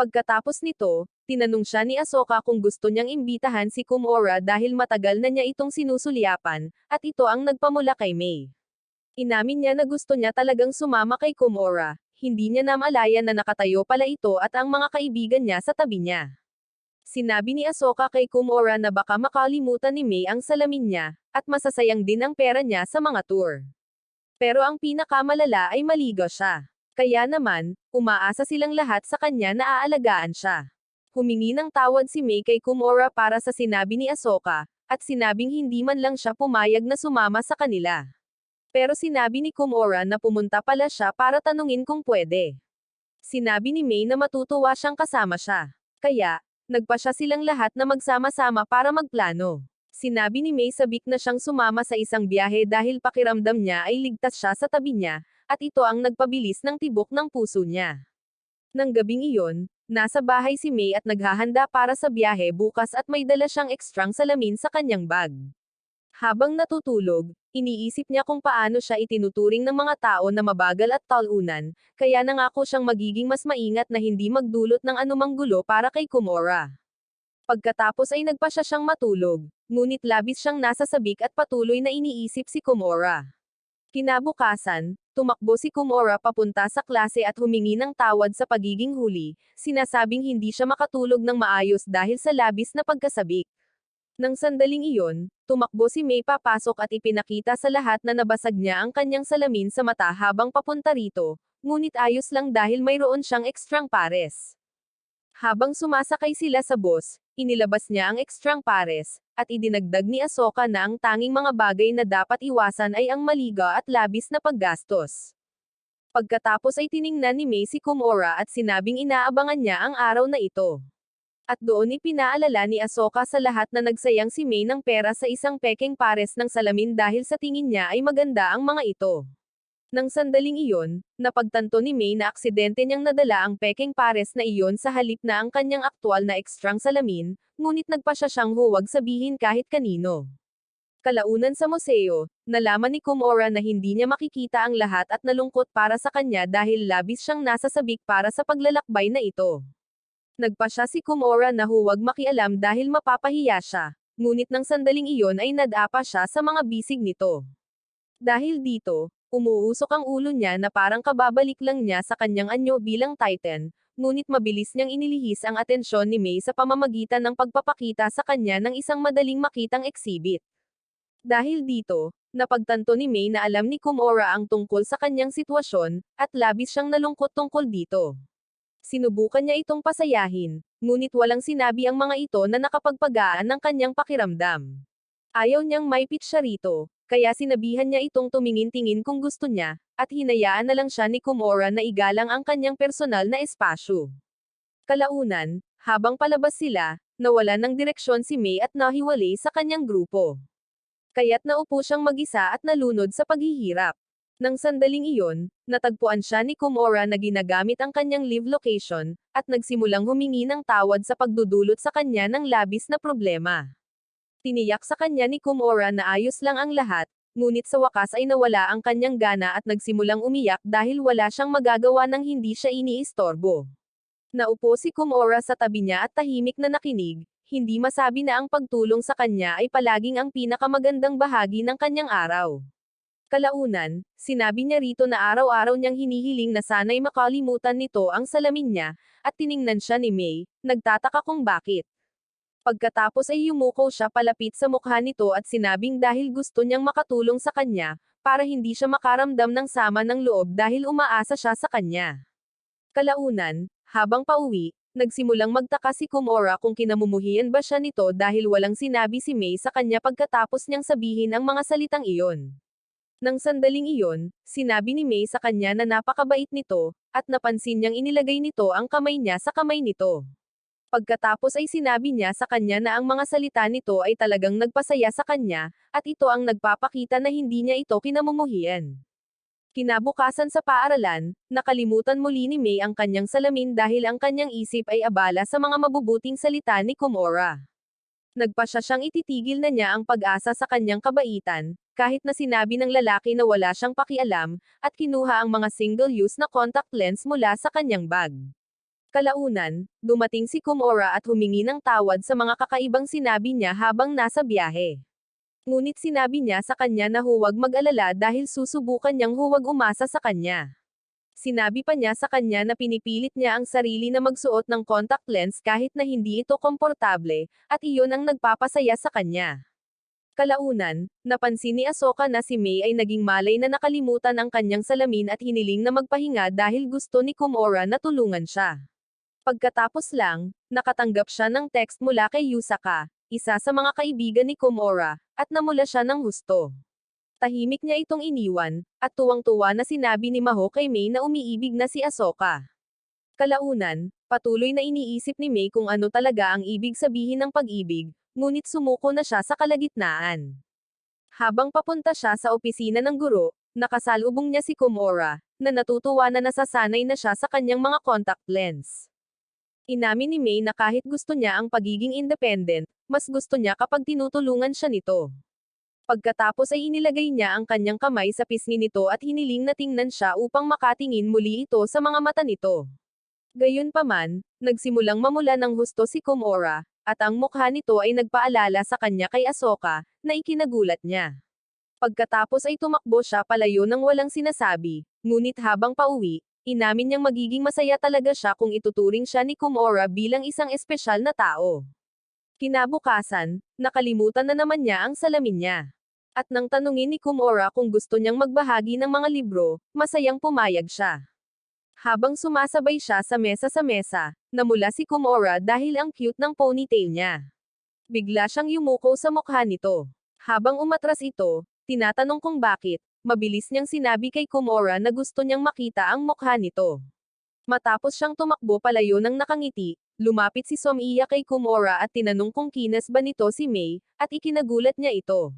Speaker 1: Pagkatapos nito, tinanong siya ni Ahsoka kung gusto niyang imbitahan si Komura dahil matagal na niya itong sinusulyapan, at ito ang nagpamula kay Mei. Inamin niya na gusto niya talagang sumama kay Komura, hindi niya namalayan na nakatayo pala ito at ang mga kaibigan niya sa tabi niya. Sinabi ni Ahsoka kay Komura na baka makalimutan ni Mei ang salamin niya, at masasayang din ang pera niya sa mga tour. Pero ang pinakamalala ay maligo siya. Kaya naman, umaasa silang lahat sa kanya na aalagaan siya. Humingi ng tawad si Mei kay Komura para sa sinabi ni Ahsoka, at sinabing hindi man lang siya pumayag na sumama sa kanila. Pero sinabi ni Komura na pumunta pala siya para tanungin kung pwede. Sinabi ni Mei na matutuwa siyang kasama siya. Kaya, nagpasya silang lahat na magsama-sama para magplano. Sinabi ni Mei sabik na siyang sumama sa isang biyahe dahil pakiramdam niya ay ligtas siya sa tabi niya, at ito ang nagpabilis ng tibok ng puso niya. Nang gabing iyon, nasa bahay si Mei at naghahanda para sa biyahe bukas at may dala siyang ekstrang salamin sa kanyang bag. Habang natutulog, iniisip niya kung paano siya itinuturing ng mga tao na mabagal at talunan, kaya nangako siyang magiging mas maingat na hindi magdulot ng anumang gulo para kay Komura. Pagkatapos ay nagpasya siyang matulog, ngunit labis siyang nasa sabik at patuloy na iniisip si Komura. Kinabukasan, tumakbo si Komura papunta sa klase at humingi ng tawad sa pagiging huli, sinasabing hindi siya makatulog ng maayos dahil sa labis na pagkasabik. Nang sandaling iyon, tumakbo si Mei papasok at ipinakita sa lahat na nabasag niya ang kanyang salamin sa mata habang papunta rito, ngunit ayos lang dahil mayroon siyang ekstrang pares. Habang sumasakay sila sa bus, inilabas niya ang ekstrang pares, at idinagdag ni Ahsoka na ang tanging mga bagay na dapat iwasan ay ang maliga at labis na paggastos. Pagkatapos ay tiningnan ni Mei si Komura at sinabing inaabangan niya ang araw na ito. At doon ipinaalala ni Ahsoka sa lahat na nagsayang si Mei ng pera sa isang pekeng pares ng salamin dahil sa tingin niya ay maganda ang mga ito. Nang sandaling iyon, napagtanto ni Mei na aksidente niyang nadala ang pekeng pares na iyon sa halip na ang kanyang aktwal na ekstrang salamin, ngunit nagpasya siyang huwag sabihin kahit kanino. Kalaunan sa museo, nalaman ni Komura na hindi niya makikita ang lahat at nalungkot para sa kanya dahil labis siyang nasasabik para sa paglalakbay na ito. Nagpasya si Komura na huwag makialam dahil mapapahiya siya, ngunit nang sandaling iyon ay nadapa siya sa mga bisig nito. Dahil dito, umuusok ang ulo niya na parang kababalik lang niya sa kanyang anyo bilang Titan, ngunit mabilis niyang inilihis ang atensyon ni Mei sa pamamagitan ng pagpapakita sa kanya ng isang madaling makitang exhibit. Dahil dito, napagtanto ni Mei na alam ni Komura ang tungkol sa kanyang sitwasyon, at labis siyang nalungkot tungkol dito. Sinubukan niya itong pasayahin, ngunit walang sinabi ang mga ito na nakapagpagaan ng kanyang pakiramdam. Ayaw niyang maipit siya rito, kaya sinabihan niya itong tumingin-tingin kung gusto niya, at hinayaan na lang siya ni Komura na igalang ang kanyang personal na espasyo. Kalaunan, habang palabas sila, nawalan ng direksyon si Mei at nahiwalay sa kanyang grupo. Kaya't naupo siyang mag-isa at nalunod sa paghihirap. Nang sandaling iyon, natagpuan siya ni Komura na ginagamit ang kanyang live location, at nagsimulang humingi ng tawad sa pagdudulot sa kanya ng labis na problema. Tiniyak sa kanya ni Kumora na ayos lang ang lahat, ngunit sa wakas ay nawala ang kanyang gana at nagsimulang umiyak dahil wala siyang magagawa nang hindi siya iniistorbo. Naupo si Kumora sa tabi niya at tahimik na nakinig, hindi masabi na ang pagtulong sa kanya ay palaging ang pinakamagandang bahagi ng kanyang araw. Kalaunan, sinabi niya rito na araw-araw niyang hinihiling na sana'y makalimutan nito ang salamin niya, at tiningnan siya ni May, nagtataka kung bakit. Pagkatapos ay yumuko siya palapit sa mukha nito at sinabing dahil gusto niyang makatulong sa kanya, para hindi siya makaramdam ng sama ng loob dahil umaasa siya sa kanya. Kalaunan, habang pauwi, nagsimulang magtaka si Kumora kung kinamumuhian ba siya nito dahil walang sinabi si May sa kanya pagkatapos niyang sabihin ang mga salitang iyon. Nang sandaling iyon, sinabi ni May sa kanya na napakabait nito, at napansin niyang inilagay nito ang kamay niya sa kamay nito. Pagkatapos ay sinabi niya sa kanya na ang mga salita nito ay talagang nagpasaya sa kanya, at ito ang nagpapakita na hindi niya ito kinamumuhian. Kinabukasan sa paaralan, nakalimutan muli ni May ang kanyang salamin dahil ang kanyang isip ay abala sa mga mabubuting salita ni Kumora. Nagpasya siyang ititigil na niya ang pag-asa sa kanyang kabaitan, kahit na sinabi ng lalaki na wala siyang pakialam, at kinuha ang mga single-use na contact lens mula sa kanyang bag. Kalaunan, dumating si Kumora at humingi ng tawad sa mga kakaibang sinabi niya habang nasa biyahe. Ngunit sinabi niya sa kanya na huwag mag-alala dahil susubukan niyang huwag umasa sa kanya. Sinabi pa niya sa kanya na pinipilit niya ang sarili na magsuot ng contact lens kahit na hindi ito komportable, at iyon ang nagpapasaya sa kanya. Kalaunan, napansin ni Ahsoka na si May ay naging malay na nakalimutan ang kanyang salamin at hiniling na magpahinga dahil gusto ni Kumora na tulungan siya. Pagkatapos lang, nakatanggap siya ng text mula kay Yusaka, isa sa mga kaibigan ni Kumora, at namula siya ng husto. Tahimik niya itong iniwan, at tuwang-tuwa na sinabi ni Maho kay May na umiibig na si Ahsoka. Kalaunan, patuloy na iniisip ni May kung ano talaga ang ibig sabihin ng pag-ibig, ngunit sumuko na siya sa kalagitnaan. Habang papunta siya sa opisina ng guro, nakasalubong niya si Kumora, na natutuwa na nasasanay na siya sa kanyang mga contact lens. Inamin ni May na kahit gusto niya ang pagiging independent, mas gusto niya kapag tinutulungan siya nito. Pagkatapos ay inilagay niya ang kanyang kamay sa pisngi nito at hiniling na tingnan siya upang makatingin muli ito sa mga mata nito. Gayunpaman, nagsimulang mamula ng husto si Kumora, at ang mukha nito ay nagpaalala sa kanya kay Ahsoka, na ikinagulat niya. Pagkatapos ay tumakbo siya palayo nang walang sinasabi, ngunit habang pauwi, inamin niyang magiging masaya talaga siya kung ituturing siya ni Kumora bilang isang espesyal na tao. Kinabukasan, nakalimutan na naman niya ang salamin niya. At nang tanungin ni Kumora kung gusto niyang magbahagi ng mga libro, masayang pumayag siya. Habang sumasabay siya sa mesa, namula si Kumora dahil ang cute ng ponytail niya. Bigla siyang yumuko sa mukha nito. Habang umatras ito, tinatanong kung bakit, mabilis niyang sinabi kay Kumora na gusto niyang makita ang mukha nito. Matapos siyang tumakbo palayo ng nakangiti, lumapit si Somiya kay Kumora at tinanong kung kinas ba nito si May, at ikinagulat niya ito.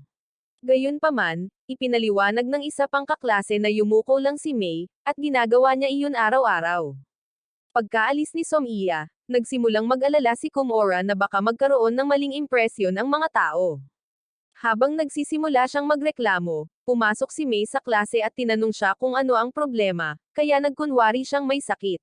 Speaker 1: Gayunpaman, ipinaliwanag ng isa pang kaklase na yumuko lang si May, at ginagawa niya iyon araw-araw. Pagkaalis ni Somiya, nagsimulang mag-alala si Kumora na baka magkaroon ng maling impresyon ang mga tao. Habang nagsisimula siyang magreklamo, pumasok si May sa klase at tinanong siya kung ano ang problema, kaya nagkunwari siyang may sakit.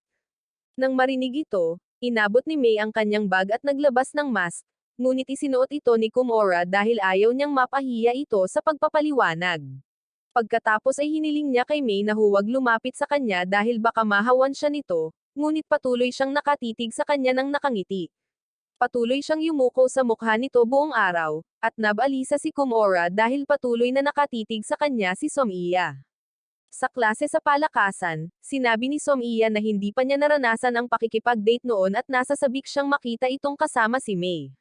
Speaker 1: Nang marinig ito, inabot ni May ang kanyang bag at naglabas ng mask, ngunit isinuot ito ni Kumora dahil ayaw niyang mapahiya ito sa pagpapaliwanag. Pagkatapos ay hiniling niya kay May na huwag lumapit sa kanya dahil baka mahawan siya nito, ngunit patuloy siyang nakatitig sa kanya ng nakangiti. Patuloy siyang yumuko sa mukha nito buong araw, at nabalisa si Kumora dahil patuloy na nakatitig sa kanya si Somiya. Sa klase sa palakasan, sinabi ni Somiya na hindi pa niya naranasan ang pakikipag-date noon at nasasabik siyang makita itong kasama si May.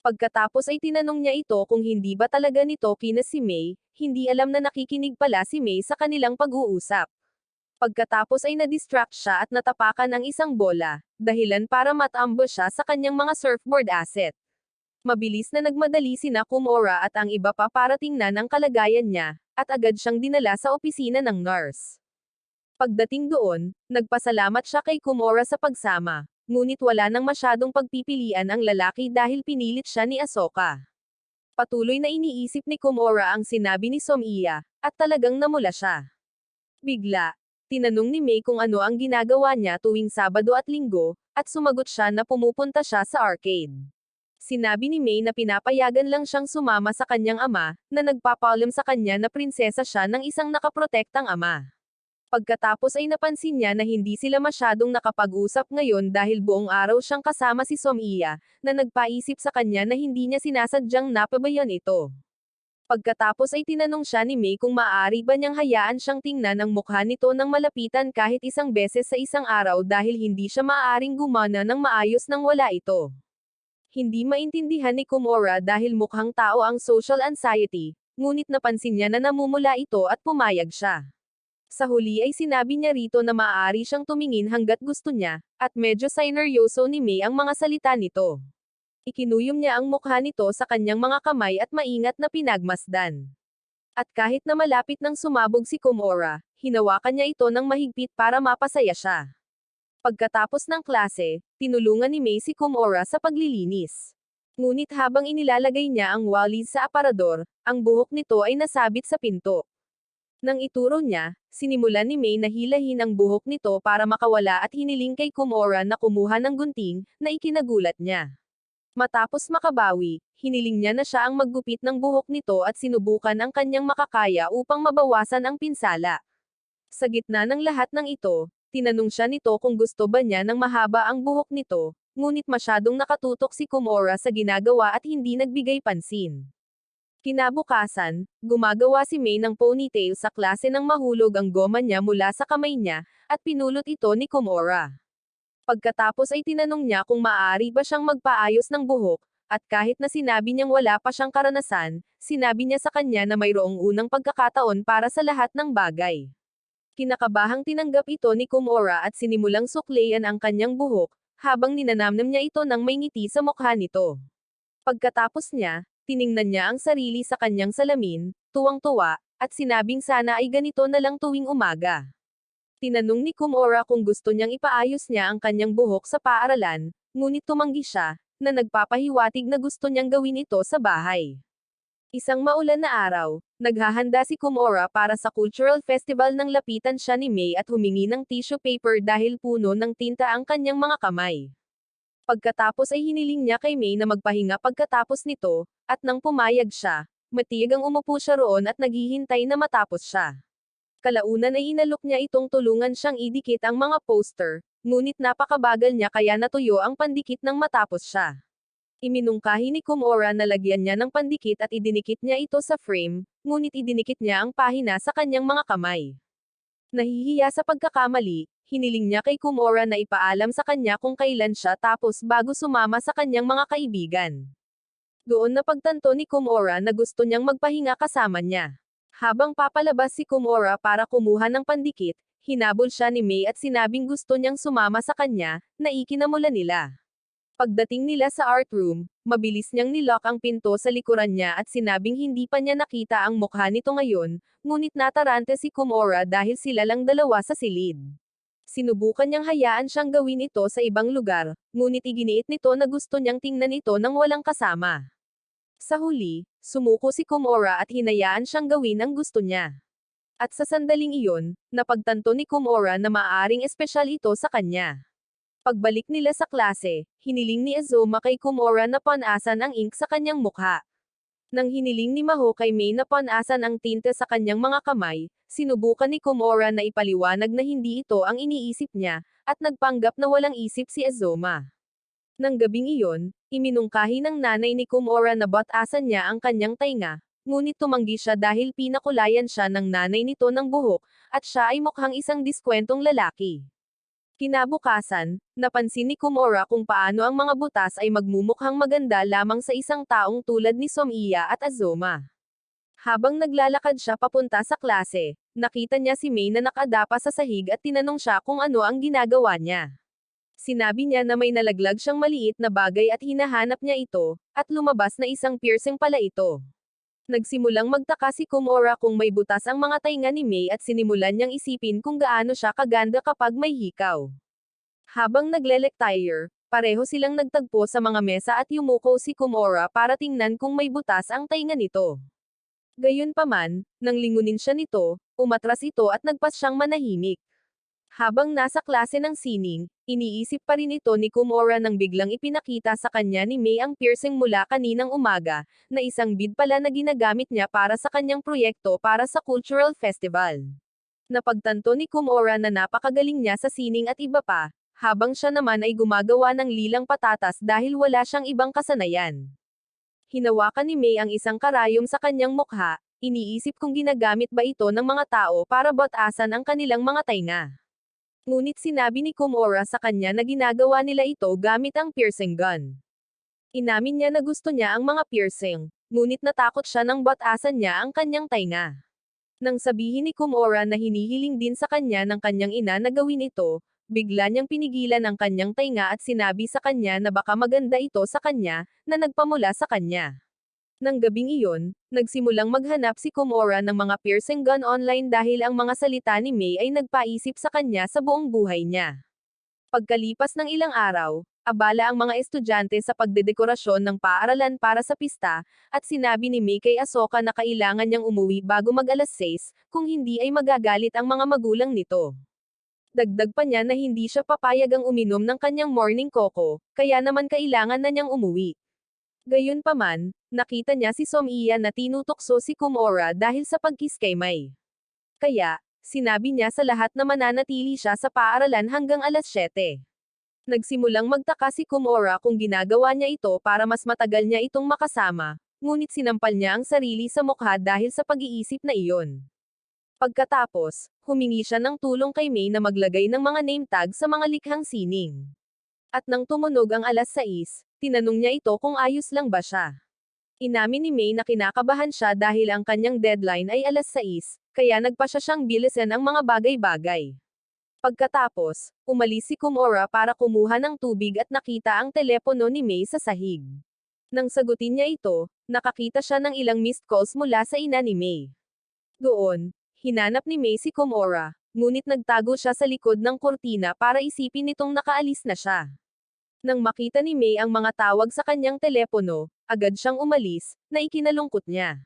Speaker 1: Pagkatapos ay tinanong niya ito kung hindi ba talaga nito kinas si May, hindi alam na nakikinig pala si May sa kanilang pag-uusap. Pagkatapos ay na-distract siya at natapakan ang isang bola, dahilan para matambush siya sa kanyang mga surfboard asset. Mabilis na nagmadali sina Kumora at ang iba pa para tingnan ang kalagayan niya, at agad siyang dinala sa opisina ng nurse. Pagdating doon, nagpasalamat siya kay Kumora sa pagsama, ngunit wala nang masyadong pagpipilian ang lalaki dahil pinilit siya ni Ahsoka. Patuloy na iniisip ni Komora ang sinabi ni Somiya, at talagang namula siya. Bigla, tinanong ni May kung ano ang ginagawa niya tuwing Sabado at Linggo, at sumagot siya na pumupunta siya sa arcade. Sinabi ni May na pinapayagan lang siyang sumama sa kanyang ama, na nagpapaalam sa kanya na prinsesa siya ng isang nakaprotektang ama. Pagkatapos ay napansin niya na hindi sila masyadong nakapag-usap ngayon dahil buong araw siyang kasama si Somiya, na nagpaisip sa kanya na hindi niya sinasadyang napabayan ito. Pagkatapos ay tinanong siya ni May kung maaari ba niyang hayaan siyang tingnan ang mukha nito ng malapitan kahit isang beses sa isang araw dahil hindi siya maaaring gumana ng maayos nang wala ito. Hindi maintindihan ni Komora dahil mukhang tao ang social anxiety, ngunit napansin niya na namumula ito at pumayag siya. Sa huli ay sinabi niya rito na maaari siyang tumingin hanggat gusto niya, at medyo sineryoso ni May ang mga salita nito. Ikinuyom niya ang mukha nito sa kanyang mga kamay at maingat na pinagmasdan. At kahit na malapit nang sumabog si Komora, hinawakan niya ito ng mahigpit para mapasaya siya. Pagkatapos ng klase, tinulungan ni May si Komora sa paglilinis. Ngunit habang inilalagay niya ang walis sa aparador, ang buhok nito ay nasabit sa pinto. Nang ituro niya, sinimulan ni May na hilahin ang buhok nito para makawala at hiniling kay Komora na kumuha ng gunting, na ikinagulat niya. Matapos makabawi, hiniling niya na siya ang maggupit ng buhok nito at sinubukan ang kanyang makakaya upang mabawasan ang pinsala. Sa gitna ng lahat ng ito, tinanong siya nito kung gusto ba niya ng mahaba ang buhok nito, ngunit masyadong nakatutok si Komora sa ginagawa at hindi nagbigay pansin. Kinabukasan, gumagawa si May ng ponytail sa klase nang mahulog ang goma niya mula sa kamay niya, at pinulot ito ni Komora. Pagkatapos ay tinanong niya kung maaari ba siyang magpaayos ng buhok, at kahit na sinabi niyang wala pa siyang karanasan, sinabi niya sa kanya na mayroong unang pagkakataon para sa lahat ng bagay. Kinakabahang tinanggap ito ni Komora at sinimulang suklayan ang kanyang buhok, habang ninanamnam niya ito ng may ngiti sa mukha nito. Pagkatapos niya, tiningnan niya ang sarili sa kanyang salamin, tuwang-tuwa, at sinabing sana ay ganito na lang tuwing umaga. Tinanong ni Komora kung gusto niyang ipaayos niya ang kanyang buhok sa paaralan, ngunit tumanggi siya, na nagpapahiwatig na gusto niyang gawin ito sa bahay. Isang maulan na araw, naghahanda si Komora para sa cultural festival nang lapitan siya ni May at humingi ng tissue paper dahil puno ng tinta ang kanyang mga kamay. Pagkatapos ay hiniling niya kay May na magpahinga pagkatapos nito, at nang pumayag siya, matigang umupo siya roon at naghihintay na matapos siya. Kalaunan ay inalok niya itong tulungan siyang idikit ang mga poster, ngunit napakabagal niya kaya natuyo ang pandikit nang matapos siya. Iminungkahi ni Komora na lagyan niya ng pandikit at idinikit niya ito sa frame, ngunit idinikit niya ang pahina sa kanyang mga kamay. Nahihiya sa pagkakamali, hiniling niya kay Komora na ipaalam sa kanya kung kailan siya tapos bago sumama sa kanyang mga kaibigan. Doon napagtanto ni Komora na gusto niyang magpahinga kasama niya. Habang papalabas si Komora para kumuha ng pandikit, hinabol siya ni May at sinabing gusto niyang sumama sa kanya, na ikinamula nila. Pagdating nila sa art room, mabilis niyang nilock ang pinto sa likuran niya at sinabing hindi pa niya nakita ang mukha nito ngayon, ngunit natarante si Komora dahil sila lang dalawa sa silid. Sinubukan niyang hayaan siyang gawin ito sa ibang lugar, ngunit iginiit nito na gusto niyang tingnan ito nang walang kasama. Sa huli, sumuko si Komora at hinayaan siyang gawin ang gusto niya. At sa sandaling iyon, napagtanto ni Komora na maaaring espesyal ito sa kanya. Pagbalik nila sa klase, hiniling ni Azuma kay Komora na panasan ang ink sa kanyang mukha. Nang hiniling ni Maho kay May na panasan ang tinta sa kanyang mga kamay, sinubukan ni Komora na ipaliwanag na hindi ito ang iniisip niya, at nagpanggap na walang isip si Azuma. Nang gabing iyon, iminungkahi ng nanay ni Komora na batasan niya ang kanyang tainga, ngunit tumanggi siya dahil pinakulayan siya ng nanay nito ng buhok, at siya ay mukhang isang diskwentong lalaki. Kinabukasan, napansin ni Komora kung paano ang mga butas ay magmumukhang maganda lamang sa isang taong tulad ni Somiya at Azuma. Habang naglalakad siya papunta sa klase, nakita niya si May na nakadapa sa sahig at tinanong siya kung ano ang ginagawa niya. Sinabi niya na may nalaglag siyang maliit na bagay at hinahanap niya ito, at lumabas na isang piercing pala ito. Nagsimulang magtaka si Komora kung may butas ang mga tainga ni May at sinimulan niyang isipin kung gaano siya kaganda kapag may hikaw. Habang nagle-lecture, Pareho silang nagtagpo sa mga mesa at yumuko si Komora para tingnan kung may butas ang tainga nito. Gayunpaman, nang lingunin siya nito, umatras ito at nagpas siyang manahimik. Habang nasa klase ng sining, iniisip pa rin ito ni Komora nang biglang ipinakita sa kanya ni May ang piercing mula kaninang umaga, na isang bead pala na ginagamit niya para sa kanyang proyekto para sa cultural festival. Napagtanto ni Komora na napakagaling niya sa sining at iba pa, habang siya naman ay gumagawa ng lilang patatas dahil wala siyang ibang kasanayan. Hinawakan ni May ang isang karayom sa kanyang mukha, iniisip kung ginagamit ba ito ng mga tao para batasan ang kanilang mga tainga. Ngunit sinabi ni Komora sa kanya na ginagawa nila ito gamit ang piercing gun. Inamin niya na gusto niya ang mga piercing, ngunit natakot siya nang batasan niya ang kanyang tainga. Nang sabihin ni Komora na hinihiling din sa kanya ng kanyang ina na gawin ito, bigla niyang pinigilan ang kanyang tainga at sinabi sa kanya na baka maganda ito sa kanya, na nagpamula sa kanya. Nang gabing iyon, nagsimulang maghanap si Komora ng mga piercing gun online dahil ang mga salita ni May ay nagpaisip sa kanya sa buong buhay niya. Pagkalipas ng ilang araw, abala ang mga estudyante sa pagdedekorasyon ng paaralan para sa pista, at sinabi ni May kay Asoka na kailangan niyang umuwi bago mag-alas 6, kung hindi ay magagalit ang mga magulang nito. Dagdag pa niya na hindi siya papayagang uminom ng kanyang morning cocoa, kaya naman kailangan na niyang umuwi. Gayunpaman, nakita niya si Somiya na tinutokso si Komora dahil sa pagkiss kay May. Kaya, sinabi niya sa lahat na mananatili siya sa paaralan hanggang alas 7. Nagsimulang magtaka si Komora kung ginagawa niya ito para mas matagal niya itong makasama, ngunit sinampal niya ang sarili sa mukha dahil sa pag-iisip na iyon. Pagkatapos, humingi siya ng tulong kay May na maglagay ng mga name tag sa mga likhang sining. At nang tumunog ang alas 6, tinanong niya ito kung ayos lang ba siya. Inamin ni May na kinakabahan siya dahil ang kanyang deadline ay alas 6, kaya nagpa siya siyang bilisan ang mga bagay-bagay. Pagkatapos, umalis si Komora para kumuha ng tubig at nakita ang telepono ni May sa sahig. Nang sagutin niya ito, nakakita siya ng ilang missed calls mula sa ina ni May. Doon, hinanap ni May si Komora, ngunit nagtago siya sa likod ng kurtina para isipin nitong nakaalis na siya. Nang makita ni May ang mga tawag sa kanyang telepono, agad siyang umalis, na ikinalungkot niya.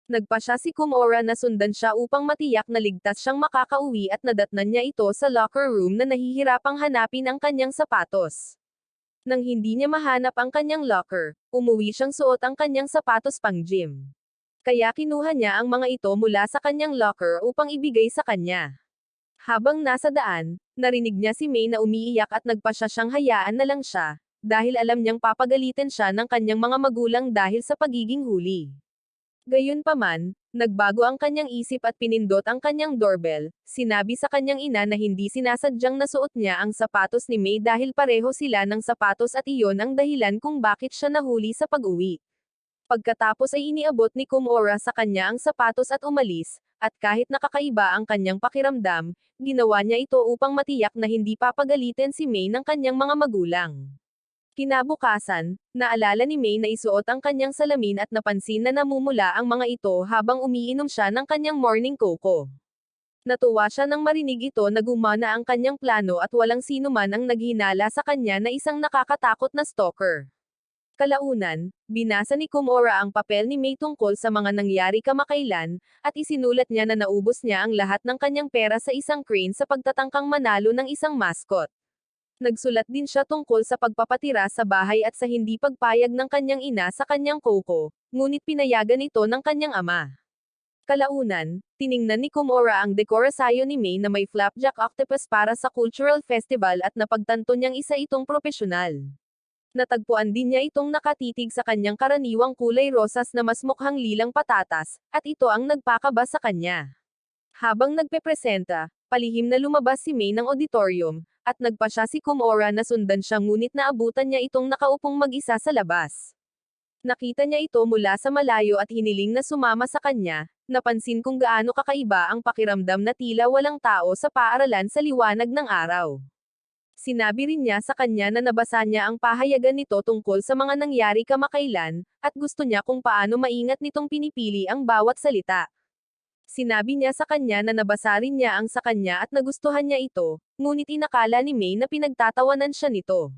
Speaker 1: Nagpa siya si Komora na sundan siya upang matiyak na ligtas siyang makakauwi at nadatnan niya ito sa locker room na nahihirapang hanapin ang kanyang sapatos. Nang hindi niya mahanap ang kanyang locker, umuwi siyang suot ang kanyang sapatos pang gym. Kaya kinuha niya ang mga ito mula sa kanyang locker upang ibigay sa kanya. Habang nasa daan, narinig niya si May na umiiyak at nagpa siya siyang hayaan na lang siya, dahil alam niyang papagalitan siya ng kanyang mga magulang dahil sa pagiging huli. Gayunpaman, nagbago ang kanyang isip at pinindot ang kanyang doorbell, sinabi sa kanyang ina na hindi sinasadyang nasuot niya ang sapatos ni May dahil pareho sila ng sapatos at iyon ang dahilan kung bakit siya nahuli sa pag-uwi. Pagkatapos ay iniabot ni Komora sa kanya ang sapatos at umalis, at kahit nakakaiba ang kanyang pakiramdam, ginawa niya ito upang matiyak na hindi papagalitin si May ng kanyang mga magulang. Kinabukasan, naalala ni May na isuot ang kanyang salamin at napansin na namumula ang mga ito habang umiinom siya ng kanyang morning cocoa. Natuwa siya nang marinig ito na gumana ang kanyang plano at walang sino man ang naghinala sa kanya na isang nakakatakot na stalker. Kalaunan, binasa ni Komora ang papel ni May tungkol sa mga nangyari kamakailan, at isinulat niya na naubos niya ang lahat ng kanyang pera sa isang crane sa pagtatangkang manalo ng isang mascot. Nagsulat din siya tungkol sa pagpapatira sa bahay at sa hindi pagpayag ng kanyang ina sa kanyang coco, ngunit pinayagan ito ng kanyang ama. Kalaunan, tiningnan ni Komora ang dekorasyon ni May na may flapjack octopus para sa cultural festival at napagtanto niyang isa itong propesyonal. Natagpuan din niya itong nakatitig sa kanyang karaniwang kulay rosas na mas mukhang lilang patatas, at ito ang nagpakaba sa kanya. Habang nagpepresenta, palihim na lumabas si May ng auditorium, at nagpa siya si Komora na sundan siya ngunit naabutan niya itong nakaupong mag-isa sa labas. Nakita niya ito mula sa malayo at hiniling na sumama sa kanya, napansin kung gaano kakaiba ang pakiramdam na tila walang tao sa paaralan sa liwanag ng araw. Sinabi rin niya sa kanya na nabasa niya ang pahayagan nito tungkol sa mga nangyari kamakailan, at gusto niya kung paano maingat nitong pinipili ang bawat salita. Sinabi niya sa kanya na nabasa rin niya ang sa kanya at nagustuhan niya ito, ngunit inakala ni May na pinagtatawanan siya nito.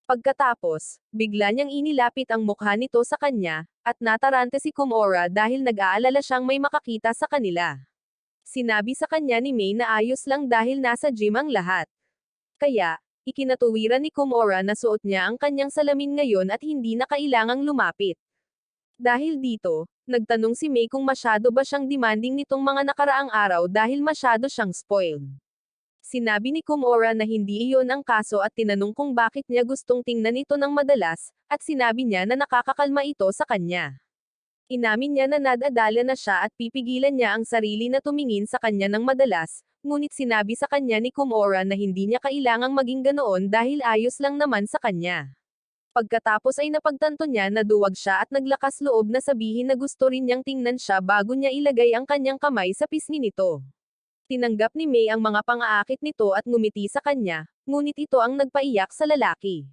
Speaker 1: Pagkatapos, bigla niyang inilapit ang mukha nito sa kanya, at natarante si Komora dahil nag-aalala siyang may makakita sa kanila. Sinabi sa kanya ni May na ayos lang dahil nasa gym ang lahat. Kaya, ikinatuwiran ni Komora na suot niya ang kanyang salamin ngayon at hindi na kailangang lumapit. Dahil dito, nagtanong si May kung masyado ba siyang demanding nitong mga nakaraang araw dahil masyado siyang spoiled. Sinabi ni Komora na hindi iyon ang kaso at tinanong kung bakit niya gustong tingnan ito ng madalas, at sinabi niya na nakakakalma ito sa kanya. Inamin niya na nadadala na siya at pipigilan niya ang sarili na tumingin sa kanya ng madalas, ngunit sinabi sa kanya ni Komora na hindi niya kailangang maging ganoon dahil ayos lang naman sa kanya. Pagkatapos ay napagtanto niya na duwag siya at naglakas loob na sabihin na gusto rin niyang tingnan siya bago niya ilagay ang kanyang kamay sa pisngi nito. Tinanggap ni May ang mga pang-aakit nito at ngumiti sa kanya, ngunit ito ang nagpaiyak sa lalaki.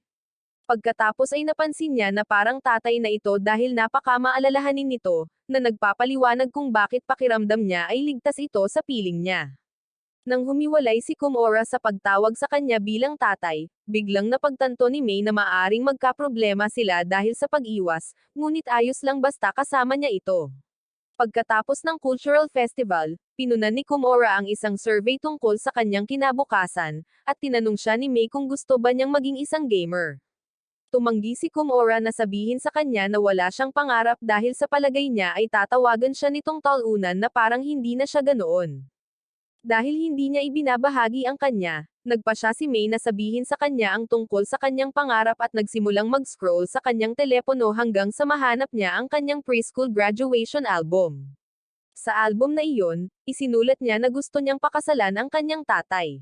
Speaker 1: Pagkatapos ay napansin niya na parang tatay na ito dahil napakamaalalahanin nito, na nagpapaliwanag kung bakit pakiramdam niya ay ligtas ito sa piling niya. Nang humiwalay si Komora sa pagtawag sa kanya bilang tatay, biglang napagtanto ni May na maaring magkaproblema sila dahil sa pag-iwas, ngunit ayos lang basta kasama niya ito. Pagkatapos ng cultural festival, pinunan ni Komora ang isang survey tungkol sa kanyang kinabukasan, at tinanong siya ni May kung gusto ba niyang maging isang gamer. Tumanggi si Komora na sabihin sa kanya na wala siyang pangarap dahil sa palagay niya ay tatawagan siya nitong talunan na parang hindi na siya ganoon. Dahil hindi niya ibinabahagi ang kanya, nagpa siya si May na sabihin sa kanya ang tungkol sa kanyang pangarap at nagsimulang mag-scroll sa kanyang telepono hanggang sa mahanap niya ang kanyang preschool graduation album. Sa album na iyon, isinulat niya na gusto niyang pakasalan ang kanyang tatay.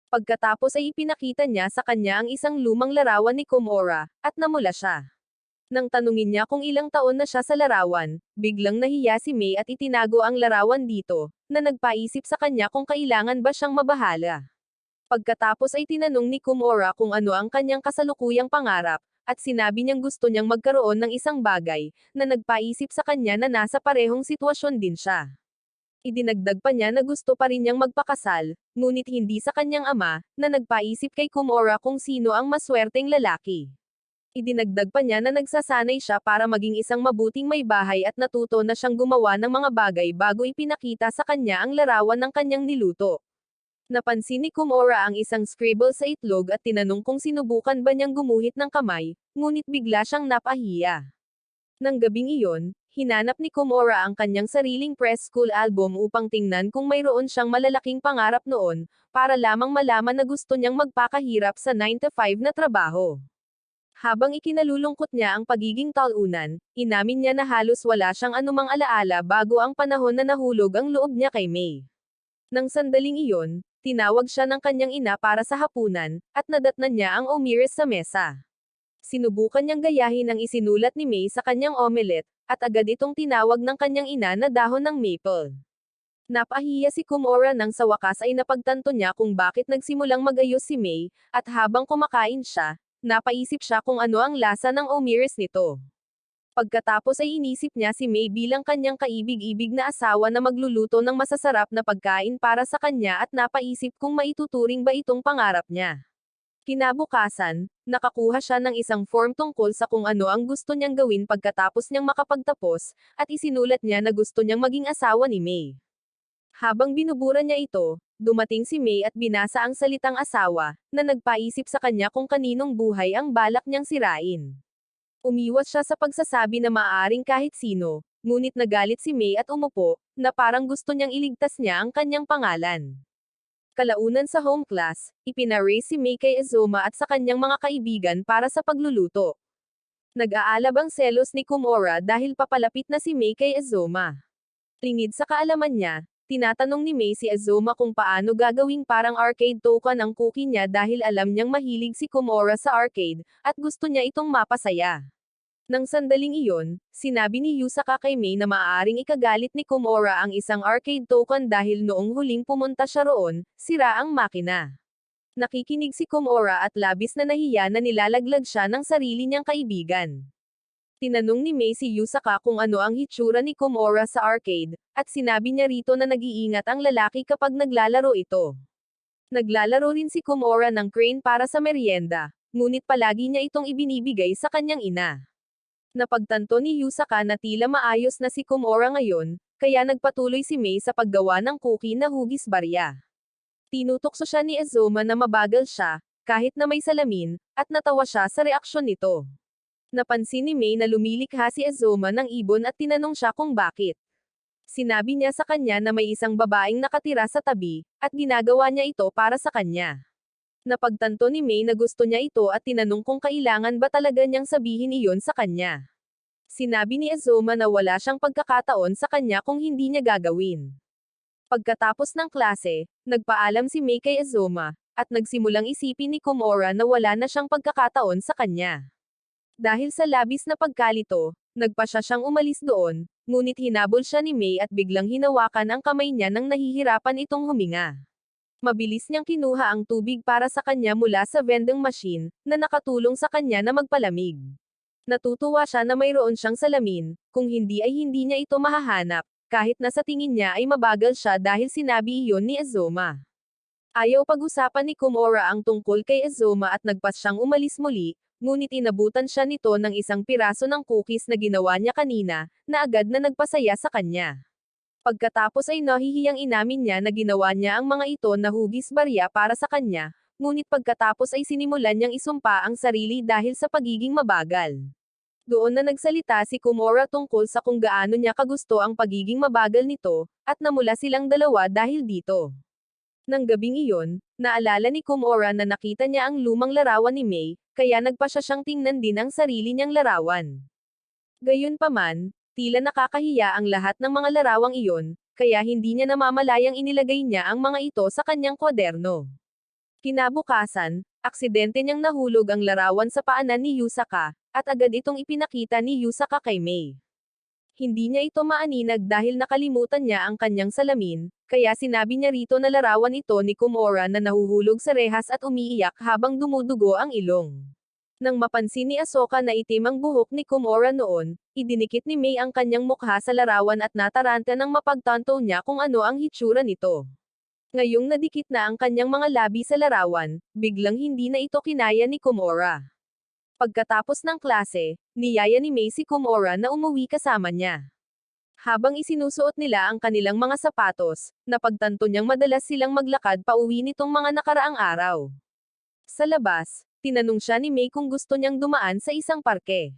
Speaker 1: Pagkatapos ay ipinakita niya sa kanya ang isang lumang larawan ni Komora, at namula siya. Nang tanungin niya kung ilang taon na siya sa larawan, biglang nahiya si May at itinago ang larawan dito, na nagpaisip sa kanya kung kailangan ba siyang mabahala. Pagkatapos ay tinanong ni Komora kung ano ang kanyang kasalukuyang pangarap, at sinabi niyang gusto niyang magkaroon ng isang bagay, na nagpaisip sa kanya na nasa parehong sitwasyon din siya. Idinagdag pa niya na gusto pa rin niyang magpakasal, ngunit hindi sa kanyang ama, na nagpaisip kay Komora kung sino ang maswerteng lalaki. Idinagdag pa niya na nagsasanay siya para maging isang mabuting may bahay at natuto na siyang gumawa ng mga bagay bago ipinakita sa kanya ang larawan ng kanyang niluto. Napansin ni Komora ang isang scribble sa itlog at tinanong kung sinubukan ba niyang gumuhit ng kamay, ngunit bigla siyang napahiya. Nang gabing iyon, hinanap ni Komora ang kanyang sariling press school album upang tingnan kung mayroon siyang malalaking pangarap noon, para lamang malaman na gusto niyang magpakahirap sa 9 to 5 na trabaho. Habang ikinalulungkot niya ang pagiging talunan, inamin niya na halos wala siyang anumang alaala bago ang panahon na nahulog ang loob niya kay May. Nang sandaling iyon, tinawag siya ng kanyang ina para sa hapunan, at nadatnan niya ang omeres sa mesa. Sinubukan niyang gayahin ang isinulat ni May sa kanyang omelette, at agad itong tinawag ng kanyang ina na dahon ng maple. Napahiya si Komora nang sa wakas ay napagtanto niya kung bakit nagsimulang magayos si May, at habang kumakain siya, napaisip siya kung ano ang lasa ng omeres nito. Pagkatapos ay inisip niya si May bilang kanyang kaibig-ibig na asawa na magluluto ng masasarap na pagkain para sa kanya at napaisip kung maituturing ba itong pangarap niya. Kinabukasan, nakakuha siya ng isang form tungkol sa kung ano ang gusto niyang gawin pagkatapos niyang makapagtapos, at isinulat niya na gusto niyang maging asawa ni May. Habang binubura niya ito, dumating si May at binasa ang salitang asawa, na nagpaisip sa kanya kung kaninong buhay ang balak niyang sirain. Umiwas siya sa pagsasabi na maaaring kahit sino, ngunit nagalit si May at umupo, na parang gusto niyang iligtas niya ang kanyang pangalan. Kalaunan sa home class, ipinaraise si May kay Azuma at sa kanyang mga kaibigan para sa pagluluto. Nag-aalabang selos ni Komora dahil papalapit na si May kay Azuma. Lingid sa kaalaman niya, tinatanong ni May si Azuma kung paano gagawing parang arcade token ang cookie niya dahil alam niyang mahilig si Komora sa arcade, at gusto niya itong mapasaya. Nang sandaling iyon, sinabi ni Yusaka kay May na maaaring ikagalit ni Komora ang isang arcade token dahil noong huling pumunta siya roon, sira ang makina. Nakikinig si Komora at labis na nahiya na nilalaglag siya ng sarili niyang kaibigan. Tinanong ni May si Yusaka kung ano ang hitsura ni Komora sa arcade, at sinabi niya rito na nag-iingat ang lalaki kapag naglalaro ito. Naglalaro rin si Komora ng crane para sa merienda, ngunit palagi niya itong ibinibigay sa kanyang ina. Napagtanto ni Yusaka na tila maayos na si Komura ngayon, kaya nagpatuloy si Mei sa paggawa ng cookie na hugis barya. Tinutokso siya ni Azuma na mabagal siya, kahit na may salamin, at natawa siya sa reaksyon nito. Napansin ni Mei na lumilikha si Azuma ng ibon at tinanong siya kung bakit. Sinabi niya sa kanya na may isang babaeng nakatira sa tabi, at ginagawa niya ito para sa kanya. Napagtanto ni Mei na gusto niya ito at tinanong kung kailangan ba talaga niyang sabihin iyon sa kanya. Sinabi ni Azuma na wala siyang pagkakataon sa kanya kung hindi niya gagawin. Pagkatapos ng klase, nagpaalam si Mei kay Azuma, at nagsimulang isipin ni Komura na wala na siyang pagkakataon sa kanya. Dahil sa labis na pagkalito, nagpa siyang umalis doon, ngunit hinabol siya ni Mei at biglang hinawakan ang kamay niya nang nahihirapan itong huminga. Mabilis niyang kinuha ang tubig para sa kanya mula sa vending machine, na nakatulong sa kanya na magpalamig. Natutuwa siya na mayroon siyang salamin, kung hindi ay hindi niya ito mahahanap, kahit na sa tingin niya ay mabagal siya dahil sinabi iyon ni Azuma. Ayaw pag-usapan ni Komura ang tungkol kay Azuma at nagpas siyang umalis muli, ngunit inabutan siya nito ng isang piraso ng cookies na ginawa niya kanina, na agad na nagpasaya sa kanya. Pagkatapos ay nahihiyang inamin niya na ginawa niya ang mga ito na hugis barya para sa kanya, ngunit pagkatapos ay sinimulan niyang isumpa ang sarili dahil sa pagiging mabagal. Doon na nagsalita si Komura tungkol sa kung gaano niya kagusto ang pagiging mabagal nito, at namula silang dalawa dahil dito. Nang gabing iyon, naalala ni Komura na nakita niya ang lumang larawan ni Mei, kaya nagpa siyang tingnan din ang sarili niyang larawan. Gayunpaman, tila nakakahiya ang lahat ng mga larawang iyon, kaya hindi niya namamalayang inilagay niya ang mga ito sa kanyang kwaderno. Kinabukasan, aksidente niyang nahulog ang larawan sa paanan ni Yusaka, at agad itong ipinakita ni Yusaka kay Mei. Hindi niya ito maaninag dahil nakalimutan niya ang kanyang salamin, kaya sinabi niya rito na larawan ito ni Komura na nahuhulog sa rehas at umiiyak habang dumudugo ang ilong. Nang mapansin ni Asoka na itim ang buhok ni Komura noon, idinikit ni Mei ang kanyang mukha sa larawan at nataranta nang mapagtanto niya kung ano ang hitsura nito. Ngayong nadikit na ang kanyang mga labi sa larawan, biglang hindi na ito kinaya ni Komura. Pagkatapos ng klase, niyaya ni Mei si Komura na umuwi kasama niya. Habang isinusuot nila ang kanilang mga sapatos, napagtanto niyang madalas silang maglakad pa uwi nitong mga nakaraang araw. Sa labas, tinanong siya ni Mei kung gusto niyang dumaan sa isang parke.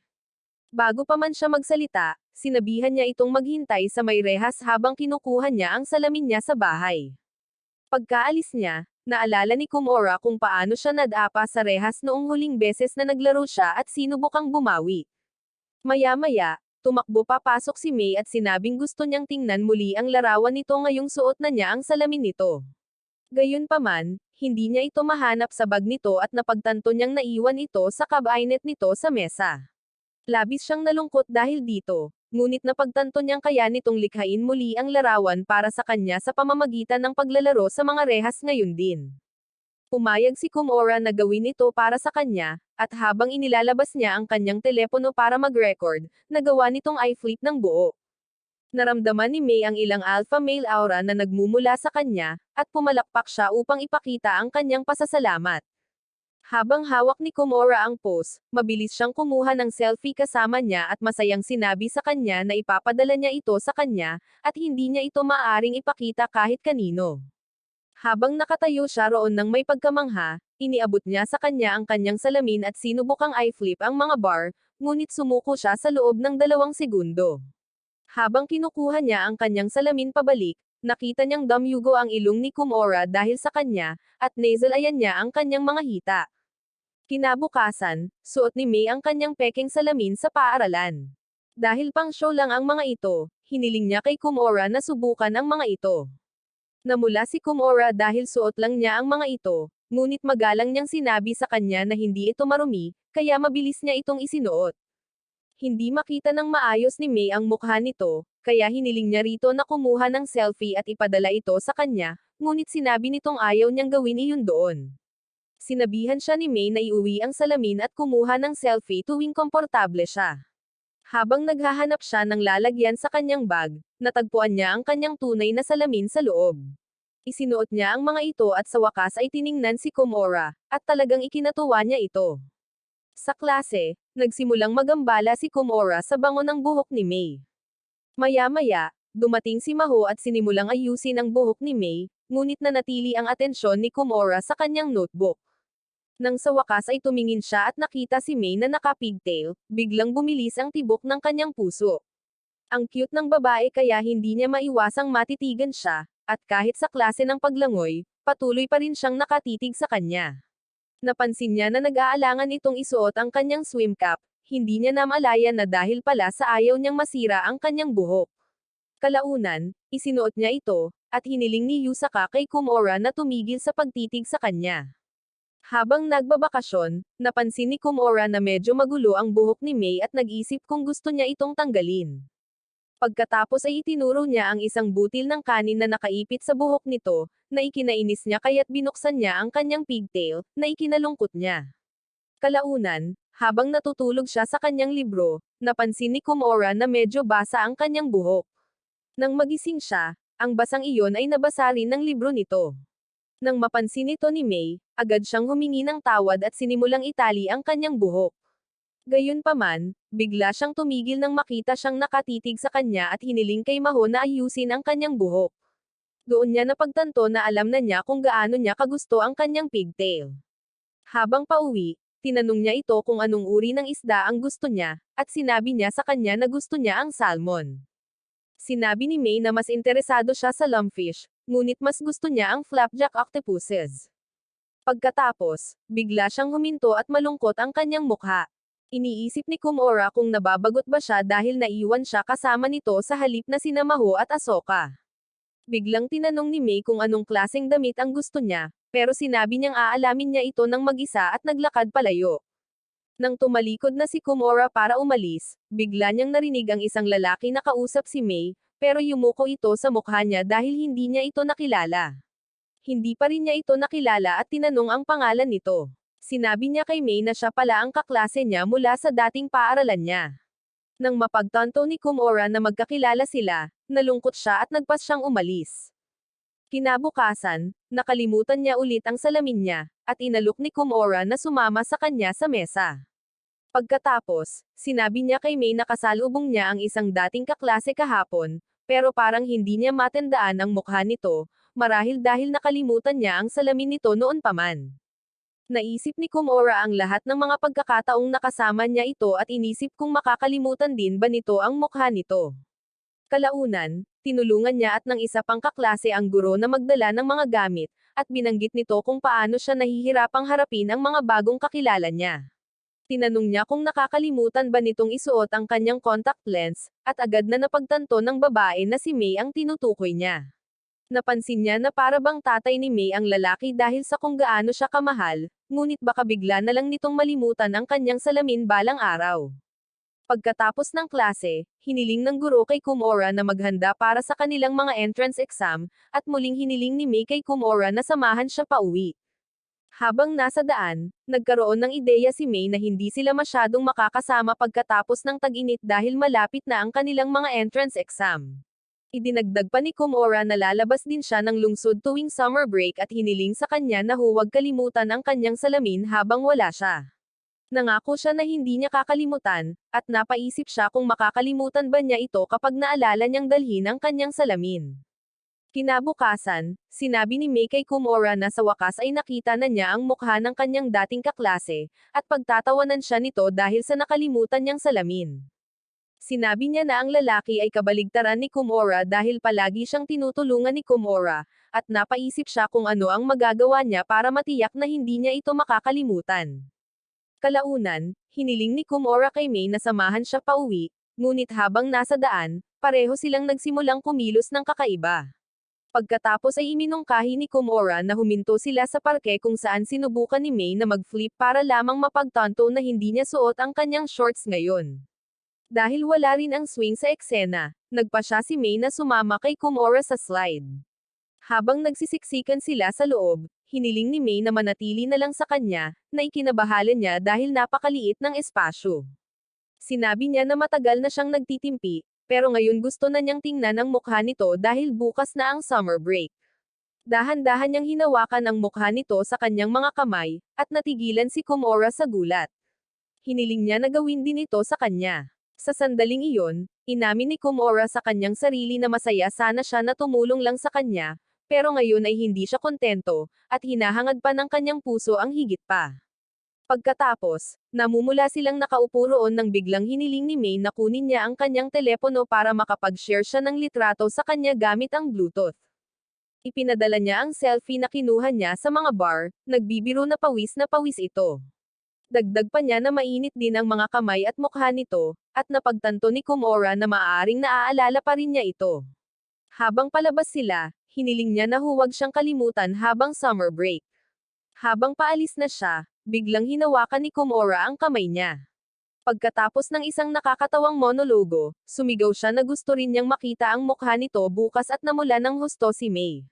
Speaker 1: Bago pa man siya magsalita, sinabihan niya itong maghintay sa may rehas habang kinukuha niya ang salamin niya sa bahay. Pagkaalis niya, naalala ni Komura kung paano siya nadapa sa rehas noong huling beses na naglaro siya at sinubukang bumawi. Maya-maya, tumakbo papasok si Mei at sinabing gusto niyang tingnan muli ang larawan nito ngayong suot na niya ang salamin nito. Gayunpaman, hindi niya ito mahanap sa bag nito at napagtanto niyang naiwan ito sa cabinet nito sa mesa. Labis siyang nalungkot dahil dito, ngunit napagtanto niyang kaya nitong likhain muli ang larawan para sa kanya sa pamamagitan ng paglalaro sa mga rehas ngayon din. Pumayag si Komura na gawin ito para sa kanya, at habang inilalabas niya ang kanyang telepono para mag-record, nagawa nitong i-flip ng buo. Naramdaman ni Mei ang ilang alpha male aura na nagmumula sa kanya, at pumalakpak siya upang ipakita ang kanyang pasasalamat. Habang hawak ni Komura ang pose, mabilis siyang kumuha ng selfie kasama niya at masayang sinabi sa kanya na ipapadala niya ito sa kanya, at hindi niya ito maaaring ipakita kahit kanino. Habang nakatayo siya roon ng may pagkamangha, iniabot niya sa kanya ang kanyang salamin at sinubukang i-flip ang mga bar, ngunit sumuko siya sa loob ng 2 segundo. Habang kinukuha niya ang kanyang salamin pabalik, nakita niyang damyugo ang ilong ni Komura dahil sa kanya, at nasalayan niya ang kanyang mga hita. Kinabukasan, suot ni Mei ang kanyang peking salamin sa paaralan. Dahil pang show lang ang mga ito, hiniling niya kay Komura na subukan ang mga ito. Namula si Komura dahil suot lang niya ang mga ito, ngunit magalang niyang sinabi sa kanya na hindi ito marumi, kaya mabilis niya itong isinuot. Hindi makita ng maayos ni Mei ang mukha nito, kaya hiniling niya rito na kumuha ng selfie at ipadala ito sa kanya, ngunit sinabi nitong ayaw niyang gawin iyon doon. Sinabihan siya ni Mei na iuwi ang salamin at kumuha ng selfie tuwing komportable siya. Habang naghahanap siya ng lalagyan sa kanyang bag, natagpuan niya ang kanyang tunay na salamin sa loob. Isinuot niya ang mga ito at sa wakas ay tiningnan si Komora, at talagang ikinatuwa niya ito. Sa klase, nagsimulang magambala si Komora sa bango ng buhok ni May. Maya-maya, dumating si Maho at sinimulang ayusin ang buhok ni May, ngunit nanatili ang atensyon ni Komora sa kanyang notebook. Nang sa wakas ay tumingin siya at nakita si May na naka-pigtail, biglang bumilis ang tibok ng kanyang puso. Ang cute ng babae kaya hindi niya maiwasang matitigan siya, at kahit sa klase ng paglangoy, patuloy pa rin siyang nakatitig sa kanya. Napansin niya na nag-aalangan itong isuot ang kanyang swim cap, hindi niya namalayan na dahil pala sa ayaw niyang masira ang kanyang buhok. Kalaunan, isinuot niya ito, at hiniling ni Yusaka kay Komora na tumigil sa pagtitig sa kanya. Habang nagbabakasyon, napansin ni Komora na medyo magulo ang buhok ni May at nag-isip kung gusto niya itong tanggalin. Pagkatapos ay itinuro niya ang isang butil ng kanin na nakaipit sa buhok nito, na ikinainis niya kaya't binuksan niya ang kanyang pigtail, na ikinalungkot niya. Kalaunan, habang natutulog siya sa kanyang libro, napansin ni Komora na medyo basa ang kanyang buhok. Nang magising siya, ang basang iyon ay nabasa rin ng libro nito. Nang mapansin ito ni May, agad siyang humingi ng tawad at sinimulang itali ang kanyang buhok. Gayunpaman, bigla siyang tumigil nang makita siyang nakatitig sa kanya at hiniling kay Maho na ayusin ang kanyang buhok. Doon niya napagtanto na alam na niya kung gaano niya kagusto ang kanyang pigtail. Habang pauwi, tinanong niya ito kung anong uri ng isda ang gusto niya, at sinabi niya sa kanya na gusto niya ang salmon. Sinabi ni May na mas interesado siya sa lumpfish, ngunit mas gusto niya ang flapjack octopuses. Pagkatapos, bigla siyang huminto at malungkot ang kanyang mukha. Iniisip ni Komora kung nababagot ba siya dahil naiwan siya kasama nito sa halip na sina Maho at Asoka. Biglang tinanong ni May kung anong klaseng damit ang gusto niya, pero sinabi niyang aalamin niya ito ng mag-isa at naglakad palayo. Nang tumalikod na si Komora para umalis, bigla niyang narinig ang isang lalaki na kausap si May, pero yumuko ito sa mukha niya dahil hindi niya ito nakilala. Hindi pa rin niya ito nakilala at tinanong ang pangalan nito. Sinabi niya kay May na siya pala ang kaklase niya mula sa dating paaralan niya. Nang mapagtanto ni Komora na magkakilala sila, nalungkot siya at nagpas siyang umalis. Kinabukasan, nakalimutan niya ulit ang salamin niya, at inalok ni Komora na sumama sa kanya sa mesa. Pagkatapos, sinabi niya kay May na kasalubong niya ang isang dating kaklase kahapon, pero parang hindi niya matandaan ang mukha nito, marahil dahil nakalimutan niya ang salamin nito noon pa man. Naisip ni Komora ang lahat ng mga pagkakataong nakasama niya ito at inisip kung makakalimutan din ba nito ang mukha nito. Kalaunan, tinulungan niya at ng isa pang kaklase ang guro na magdala ng mga gamit, at binanggit nito kung paano siya nahihirapang harapin ang mga bagong kakilala niya. Tinanong niya kung nakakalimutan ba nitong isuot ang kanyang contact lens, at agad na napagtanto ng babae na si May ang tinutukoy niya. Napansin niya na para bang tatay ni May ang lalaki dahil sa kung gaano siya kamahal, ngunit baka bigla na lang nitong malimutan ang kanyang salamin balang araw. Pagkatapos ng klase, hiniling ng guro kay Komora na maghanda para sa kanilang mga entrance exam, at muling hiniling ni May kay Komora na samahan siya pauwi. Habang nasa daan, nagkaroon ng ideya si May na hindi sila masyadong makakasama pagkatapos ng tag-init dahil malapit na ang kanilang mga entrance exam. Idinagdag pa ni Komora na lalabas din siya ng lungsod tuwing summer break at hiniling sa kanya na huwag kalimutan ang kanyang salamin habang wala siya. Nangako siya na hindi niya kakalimutan, at napaisip siya kung makakalimutan ba niya ito kapag naalala niyang dalhin ang kanyang salamin. Kinabukasan, sinabi ni May kay Komora na sa wakas ay nakita na niya ang mukha ng kanyang dating kaklase, at pagtatawanan siya nito dahil sa nakalimutan niyang salamin. Sinabi niya na ang lalaki ay kabaligtaran ni Komora dahil palagi siyang tinutulungan ni Komora, at napaisip siya kung ano ang magagawa niya para matiyak na hindi niya ito makakalimutan. Kalaunan, hiniling ni Komora kay May na samahan siya pauwi, ngunit habang nasa daan, pareho silang nagsimulang kumilos ng kakaiba. Pagkatapos ay iminungkahi ni Komora na huminto sila sa parke kung saan sinubukan ni May na mag-flip para lamang mapagtanto na hindi niya suot ang kanyang shorts ngayon. Dahil wala rin ang swing sa eksena, nagpa siya si May na sumama kay Komora sa slide. Habang nagsisiksikan sila sa loob, hiniling ni May na manatili na lang sa kanya, na ikinabahala niya dahil napakaliit ng espasyo. Sinabi niya na matagal na siyang nagtitimpi, pero ngayon gusto na niyang tingnan ang mukha nito dahil bukas na ang summer break. Dahan-dahan niyang hinawakan ang mukha nito sa kanyang mga kamay, at natigilan si Komura sa gulat. Hiniling niya na gawin din ito sa kanya. Sa sandaling iyon, inamin ni Komura sa kanyang sarili na masaya sana siya na tumulong lang sa kanya, pero ngayon ay hindi siya kontento, at hinahangad pa ng kanyang puso ang higit pa. Pagkatapos, namumula silang nakaupo roon nang biglang hiniling ni May na kunin niya ang kanyang telepono para makapag-share siya ng litrato sa kanya gamit ang Bluetooth. Ipinadala niya ang selfie na kinuha niya sa mga bar, nagbibiro na pawis ito. Dagdag pa niya na mainit din ang mga kamay at mukha nito, at napagtanto ni Komura na maaaring naaalala pa rin niya ito. Habang palabas sila, hiniling niya na huwag siyang kalimutan habang summer break. Habang paalis na siya, biglang hinawakan ni Komura ang kamay niya. Pagkatapos ng isang nakakatawang monologo, sumigaw siya na gusto rin niyang makita ang mukha nito bukas at namula ng husto si May.